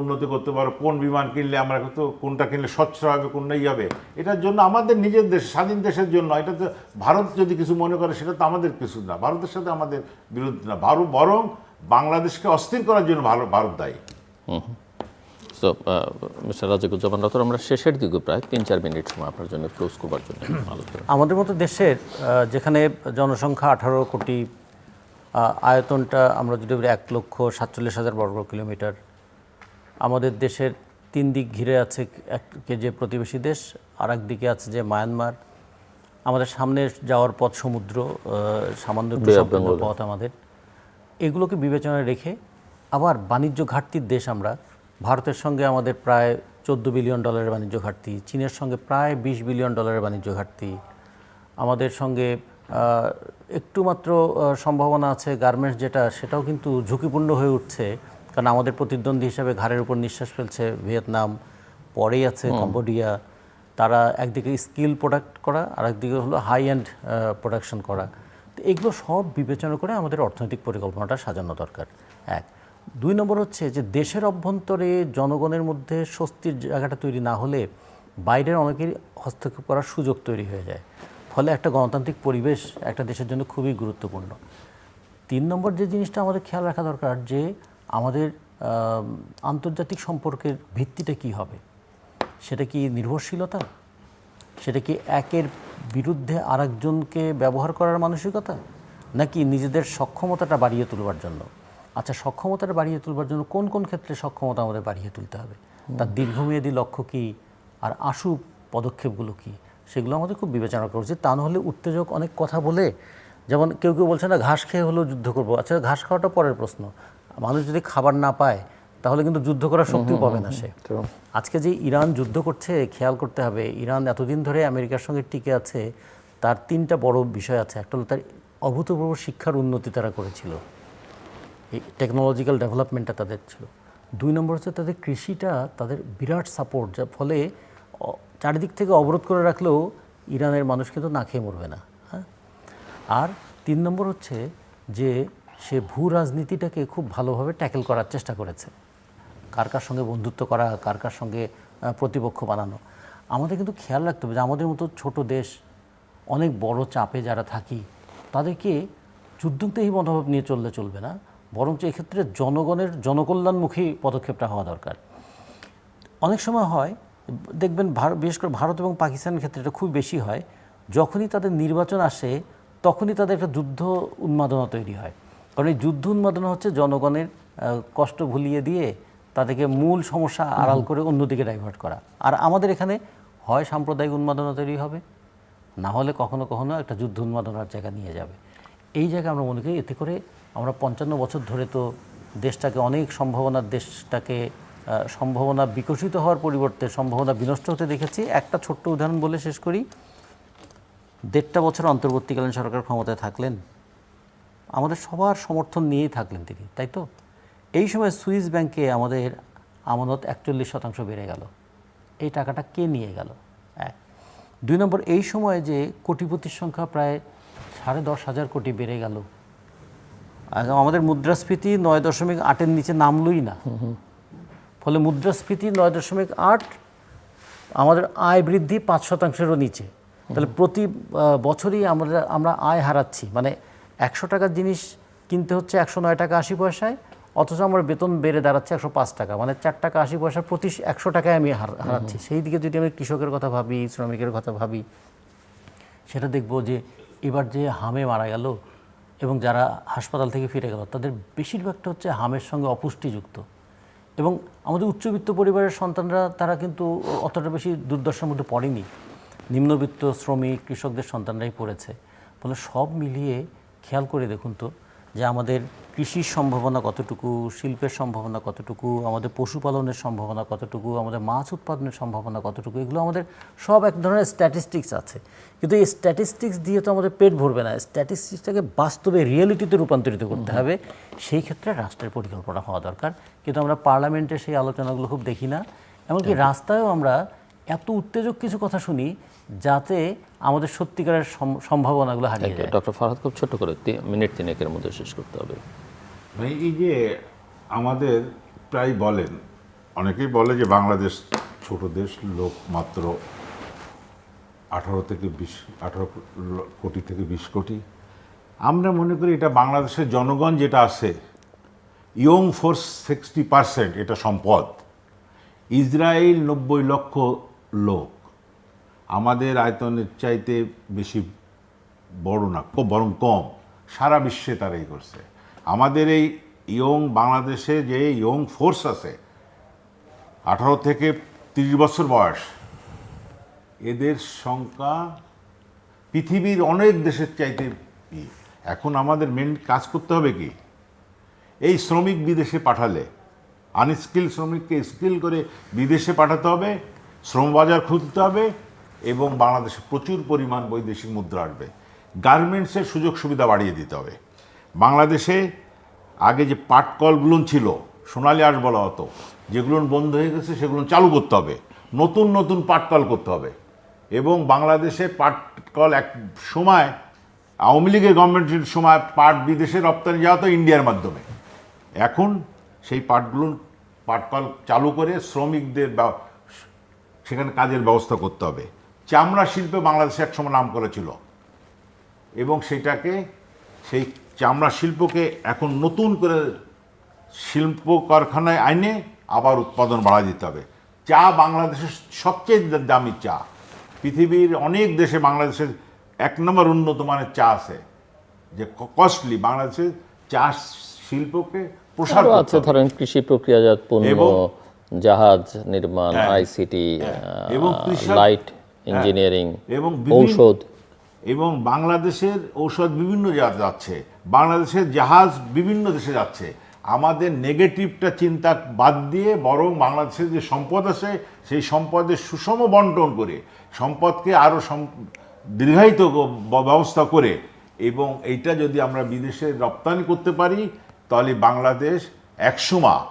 উন্নতি করতে পারো, কোন বিমান কিনলে আমরা তো কোনটা কিনলে স্বচ্ছ হবে, কোনটাই হবে। এটার জন্য আমাদের নিজের দেশ, স্বাধীন দেশের জন্য। এটা তো ভারত যদি কিছু মনে করে সেটা তো আমাদের কিছু না, ভারতের সাথে আমাদের বিরোধী না, বরং বাংলাদেশকে অস্থির করার জন্য ভারত দায়ী। তো মিস্টার রাজিকুজ্জামান রাথোর, আমরা শেষের দিকে প্রায় ৩-৪ মিনিট সময় আপনার জন্য ক্লোজ করবার জন্য আলোচনা। আমাদের মতো দেশের যেখানে জনসংখ্যা 18 কোটি, আয়তনটা আমরা যদি 1,47,000 বর্গ কিলোমিটার, আমাদের দেশের 3 দিক ঘিরে আছে একদিকে যে প্রতিবেশী দেশ, আর একদিকে আছে যে মায়ানমার, আমাদের সামনে যাওয়ার পথ সমুদ্র, সামান্য পথ আমাদের, এগুলোকে বিবেচনায় রেখে আবার বাণিজ্য ঘাটতির দেশ আমরা। ভারতের সঙ্গে আমাদের প্রায় $14 বিলিয়ন বাণিজ্য ঘাটতি, চীনের সঙ্গে প্রায় $20 বিলিয়ন বাণিজ্য ঘাটতি, আমাদের সঙ্গে একটু মাত্র সম্ভাবনা আছে গার্মেন্টস যেটা, সেটাও কিন্তু ঝুঁকিপূর্ণ হয়ে উঠছে, কারণ আমাদের প্রতিদ্বন্দ্বী হিসাবে ঘাড়ের উপর নিঃশ্বাস ফেলছে ভিয়েতনাম, পরেই আছে কম্বোডিয়া। তারা একদিকে স্কিল প্রোডাক্ট করা, আর একদিকে হলো হাই এন্ড প্রোডাকশন করা। তো এগুলো সব বিবেচনা করে আমাদের অর্থনৈতিক পরিকল্পনাটা সাজানো দরকার। 1 2 নম্বর হচ্ছে যে দেশের অভ্যন্তরে জনগণের মধ্যে স্বস্তির জায়গাটা তৈরি না হলে বাইরের অনেকের হস্তক্ষেপ করার সুযোগ তৈরি হয়ে যায়। ফলে একটা গণতান্ত্রিক পরিবেশ একটা দেশের জন্য খুবই গুরুত্বপূর্ণ। 3 নম্বর যে জিনিসটা আমাদের খেয়াল রাখা দরকার, যে আমাদের আন্তর্জাতিক সম্পর্কের ভিত্তিটা কি হবে। সেটা কি নির্ভরশীলতা, সেটা কি একের বিরুদ্ধে আরেকজনকে ব্যবহার করার মানসিকতা, নাকি নিজেদের সক্ষমতাটা বাড়িয়ে তুলবার জন্য। আচ্ছা, সক্ষমতাটা বাড়িয়ে তুলবার জন্য কোন কোন ক্ষেত্রে সক্ষমতা আমাদের বাড়িয়ে তুলতে হবে, তার দীর্ঘমেয়াদী লক্ষ্য কী, আর আশু পদক্ষেপগুলো কী, সেগুলো আমাদের খুব বিবেচনা করা উচিত। তা নাহলে উত্তেজক অনেক কথা বলে, যেমন কেউ বলছে না ঘাস খেয়ে হলেও যুদ্ধ করবো। আচ্ছা, ঘাস খাওয়াটা পরের প্রশ্ন, মানুষ যদি খাবার না পায় তাহলে কিন্তু যুদ্ধ করার শক্তিও পাবে না সে। আজকে যে ইরান যুদ্ধ করছে, খেয়াল করতে হবে ইরান এতদিন ধরে আমেরিকার সঙ্গে টিকে আছে, তার 3টা বড় বিষয় আছে। একটা হলো তার অভূতপূর্ব শিক্ষার উন্নতি তারা করেছিল, এই টেকনোলজিক্যাল ডেভেলপমেন্টটা তাদের ছিল। 2 নম্বর হচ্ছে তাদের কৃষিটা, তাদের বিরাট সাপোর্ট, যার ফলে চারিদিক থেকে অবরোধ করে রাখলেও ইরানের মানুষ কিন্তু না খেয়ে মরবে না। হ্যাঁ, আর 3 নম্বর হচ্ছে যে সে ভূ রাজনীতিটাকে খুব ভালোভাবে ট্যাকেল করার চেষ্টা করেছে, কার সঙ্গে বন্ধুত্ব করা, কার সঙ্গে প্রতিপক্ষ বানানো। আমাদের কিন্তু খেয়াল রাখতে হবে যে আমাদের মতো ছোট দেশ, অনেক বড় চাপে যারা থাকি, তাদেরকে যুদ্ধতেই মনোভাব নিয়ে চললে চলবে না, বরঞ্চ এক্ষেত্রে জনগণের জনকল্যাণমুখী পদক্ষেপটা হওয়া দরকার। অনেক সময় হয় দেখবেন, বিশেষ করে ভারত এবং পাকিস্তানের ক্ষেত্রে এটা খুব বেশি হয়, যখনই তাদের নির্বাচন আসে তখনই তাদের একটা যুদ্ধ উন্মাদনা তৈরি হয়। কারণ এই যুদ্ধ উন্মাদনা হচ্ছে জনগণের কষ্ট ভুলিয়ে দিয়ে তাদেরকে মূল সমস্যা আড়াল করে অন্যদিকে ডাইভার্ট করা। আর আমাদের এখানে হয় সাম্প্রদায়িক উন্মাদনা তৈরি হবে, না হলে কখনো কখনো একটা যুদ্ধ উন্মাদনার জায়গা নিয়ে যাবে। এই জায়গায় আমরা মনে করি এতে করে আমরা 55 বছর ধরে তো দেশটাকে অনেক দেশটাকে সম্ভাবনা বিকশিত হওয়ার পরিবর্তে সম্ভাবনা বিনষ্ট হতে দেখেছি। একটা ছোট্ট উদাহরণ বলে শেষ করি। 1.5 বছর অন্তর্বর্তীকালীন সরকার ক্ষমতায় থাকলেন, আমাদের সবার সমর্থন নিয়েই থাকলেন তিনি, তাই তো? এই সময় সুইস ব্যাংকে আমাদের আমানত 41% বেড়ে গেল। এই টাকাটা কে নিয়ে গেল? 1। 2 নম্বর, এই সময় যে কোটিপতির সংখ্যা প্রায় 10,500 কোটি বেড়ে গেল, আমাদের মুদ্রাস্ফীতি 9.8-এর নিচে নামলই না। ফলে মুদ্রাস্ফীতি 9.8, আমাদের আয় বৃদ্ধি 5%-এরও নিচে। তাহলে প্রতি বছরই আমরা আয় হারাচ্ছি। মানে 100 টাকার জিনিস কিনতে হচ্ছে 109 টাকা 80 পয়সায়, অথচ আমার বেতন বেড়ে দাঁড়াচ্ছে 105 টাকা, মানে 4 টাকা 80 পয়সা প্রতি 100 টাকায় আমি হারাচ্ছি। সেই দিকে যদি আমি কৃষকের কথা ভাবি, শ্রমিকের কথা ভাবি, সেটা দেখব যে এবার যে হামে মারা গেল এবং যারা হাসপাতাল থেকে ফিরে গেল, তাদের বেশিরভাগটা হচ্ছে হামের সঙ্গে অপুষ্টিযুক্ত। এবং আমাদের উচ্চবিত্ত পরিবারের সন্তানরা তারা কিন্তু অতটা বেশি দুর্দশার মধ্যে পড়েনি, নিম্নবিত্ত শ্রমিক কৃষকদের সন্তানরাই পড়েছে। ফলে সব মিলিয়ে খেয়াল করে দেখুন তো যে আমাদের কৃষির সম্ভাবনা কতটুকু, শিল্পের সম্ভাবনা কতটুকু, আমাদের পশুপালনের সম্ভাবনা কতটুকু, আমাদের মাছ উৎপাদনের সম্ভাবনা কতটুকু, এগুলো আমাদের সব এক ধরনের স্ট্যাটিস্টিক্স আছে। কিন্তু এই স্ট্যাটিস্টিক্স দিয়ে তো আমাদের পেট ভরবে না, স্ট্যাটিস্টিক্সটাকে বাস্তবে রিয়েলিটিতে রূপান্তরিত করতে হবে। সেই ক্ষেত্রে রাষ্ট্রের পরিকল্পনা হওয়া দরকার। কিন্তু আমরা পার্লামেন্টে সেই আলোচনাগুলো খুব দেখি না। এমনকি রাস্তায়ও আমরা এত উত্তেজক কিছু কথা শুনি যাতে আমাদের সত্যিকারের সম্ভাবনাগুলো হারিয়ে যায়। ডক্টর ফরহাদ, খুব ছোট করে মিনিট 3-এর মধ্যে শেষ করতে হবে। ভাই, এই যে আমাদের প্রায় বলেন, অনেকেই বলে যে বাংলাদেশ ছোট দেশ, লোক মাত্র 18 কোটি থেকে 20 কোটি। আমরা মনে করি এটা বাংলাদেশের জনগণ যেটা আছে, ইয়ং ফোর্স 60%, এটা সম্পদ। ইসরায়েল 90 লক্ষ লোক, আমাদের আয়তনের চাইতে বেশি বড় না, বরং কম। সারা বিশ্বে তারা এই করছে। আমাদের এই বাংলাদেশে যে ইয়ং ফোর্স আছে 18 থেকে 30 বছর বয়স, এদের সংখ্যা পৃথিবীর অনেক দেশের চাইতে। এখন আমাদের মেন কাজ করতে হবে কি, এই শ্রমিক বিদেশে পাঠালে, আনস্কিল শ্রমিককে স্কিল করে বিদেশে পাঠাতে হবে, শ্রমবাজার খুঁজতে হবে, এবং বাংলাদেশে প্রচুর পরিমাণ বৈদেশিক মুদ্রা আসবে। গার্মেন্টসের সুযোগ সুবিধা বাড়িয়ে দিতে হবে। বাংলাদেশে আগে যে পাটকলগুলো ছিল, সোনালী আঁশ বলা হতো, যেগুলো বন্ধ হয়ে গেছে সেগুলো চালু করতে হবে, নতুন নতুন পাটকল করতে হবে। এবং বাংলাদেশে পাটকল এক সময় আওয়ামী লীগের গভর্নমেন্টের সময় পাট বিদেশে রপ্তানি যাওয়া হতো ইন্ডিয়ার মাধ্যমে। এখন সেই পাটকল চালু করে শ্রমিকদের সেখানে কাজের ব্যবস্থা করতে হবে। চামড়া শিল্পে বাংলাদেশে একসময় নাম করেছিল, এবং সেই চামড়া শিল্পকে এখন নতুন করে শিল্প কারখানায় আইনে আবার উৎপাদন বাড়া দিতে হবে। চা বাংলাদেশের সবচেয়ে দামি চা, পৃথিবীর অনেক দেশে বাংলাদেশের 1 নম্বর উন্নত মানের চা আছে, যে কস্টলি। বাংলাদেশের চা শিল্পকে প্রসার আছে, ধরেন কৃষি প্রক্রিয়াজাত পণ্য, জাহাজ নির্মাণ, আইসিটি, এবং লাইট ইঞ্জিনিয়ারিং, এবং ঔষধ। এবং বাংলাদেশের ঔষধ বিভিন্ন জায়গায় যাচ্ছে, বাংলাদেশের জাহাজ বিভিন্ন দেশে যাচ্ছে। আমাদের নেগেটিভটা চিন্তা বাদ দিয়ে বরং বাংলাদেশের যে সম্পদ আছে সেই সম্পদের সুষম বন্টন করে, সম্পদকে আরও দীর্ঘায়িত ব্যবস্থা করে, এবং এইটা যদি আমরা বিদেশে রপ্তানি করতে পারি, তাহলে বাংলাদেশ একসময়,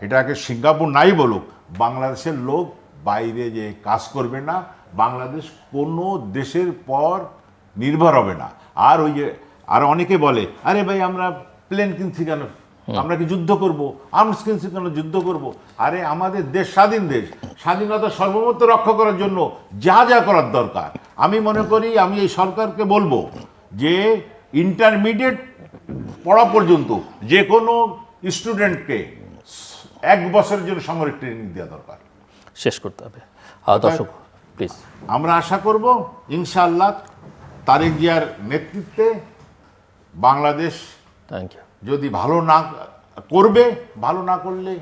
এটাকে সিঙ্গাপুর নাই বলুক, বাংলাদেশের লোক বাইরে যে কাজ করবে না, বাংলাদেশ কোনো দেশের পর নির্ভর হবে না। আর ওই যে আর অনেকে বলে, আরে ভাই আমরা প্লেন কিনছি কেন, আমরা কি যুদ্ধ করব, আর্মস কিনছি কেন, যুদ্ধ করব? আরে আমাদের দেশ স্বাধীন দেশ, স্বাধীনতা সর্বমত রক্ষা করার জন্য যা যা করার দরকার, আমি মনে করি, আমি এই সরকারকে বলবো যে ইন্টারমিডিয়েট পড়া পর্যন্ত যে কোনো স্টুডেন্টকে 1 বছরের জন্য সামরিক ট্রেনিং দেওয়া দরকার। শেষ করতে হবে। দর্শক প্লিজ, আমরা আশা করব ইনশাআল্লাহ তারেক জিয়ার নেতৃত্বে বাংলাদেশ থ্যাংক ইউ। যদি ভালো না করবে, ভালো না করলে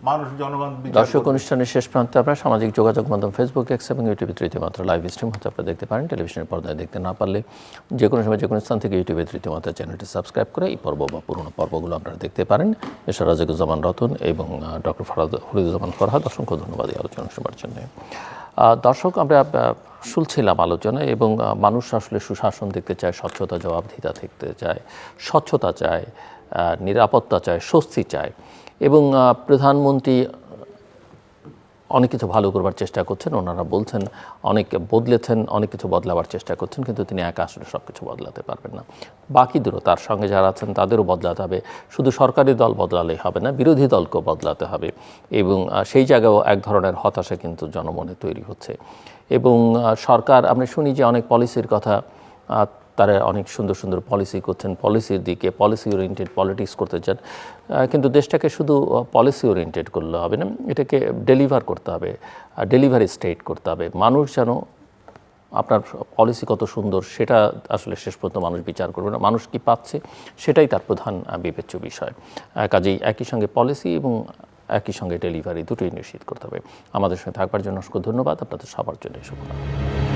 মানুষ জনগণ বিচার দর্শক করবে। অনুষ্ঠানের শেষ প্রান্তে আমরা সামাজিক যোগাযোগ মাধ্যম ফেসবুক, এক্স এবং ইউটিউবে তৃতীয় মাত্রা লাইভ স্ট্রিম হচ্ছে আপনারা দেখতে পারেন। টেলিভিশনের পর্দায় দেখতে না পারলে যে কোনো সময় যে কোনো স্থান থেকে ইউটিউবে তৃতীয় মাত্রা চ্যানেলটি সাবস্ক্রাইব করে এই পর্ব বা পুরোনো পর্বগুলো আপনারা দেখতে পারেন। এছাড়া রাজিকুজ্জামান রতন এবং ডক্টর ফরিদুজ্জামান ফরহাদ, অসংখ্য ধন্যবাদ এই আলোচনা শোনার জন্য। দর্শক, আমরা শুনছিলাম আলোচনা এবং মানুষ আসলে সুশাসন দেখতে চায়, স্বচ্ছতা, জবাবদিহিতা দেখতে চায়, স্বচ্ছতা চায়, নিরাপত্তা চায়, স্বস্তি চায় এবং প্রধানমন্ত্রী অনেক কিছু ভালো করবার চেষ্টা করছেন। ওনারা বলছেন অনেক বদলেছেন, অনেক কিছু বদলাবার চেষ্টা করছেন, কিন্তু তিনি একা আসলে সব কিছু বদলাতে পারবেন না। বাকিদেরও, তার সঙ্গে যারা আছেন তাদেরও বদলাতে হবে। শুধু সরকারি দল বদলালেই হবে না, বিরোধী দলকেও বদলাতে হবে এবং সেই জায়গায়ও এক ধরনের হতাশা কিন্তু জনমনে তৈরি হচ্ছে। এবং সরকার, আমরা শুনি যে অনেক পলিসির কথা, তারা অনেক সুন্দর সুন্দর পলিসি করছেন, পলিসির দিকে পলিসি ওরিয়েন্টেড পলিটিক্স করতে চান, কিন্তু দেশটাকে শুধু পলিসি ওরিয়েন্টেড করলে হবে না, এটাকে ডেলিভার করতে হবে, ডেলিভারি স্টেট করতে হবে। মানুষ যেন আপনার পলিসি কত সুন্দর সেটা আসলে শেষ পর্যন্ত মানুষ বিচার করবে না, মানুষ কি পাচ্ছে সেটাই তার প্রধান বিবেচ্য বিষয়। কাজেই একই সঙ্গে পলিসি এবং একই সঙ্গে ডেলিভারি দুটোই নিশ্চিত করতে হবে। আমাদের সঙ্গে থাকবার জন্য অসংখ্য ধন্যবাদ। আপনাদের সবার জন্য শুভকামনা।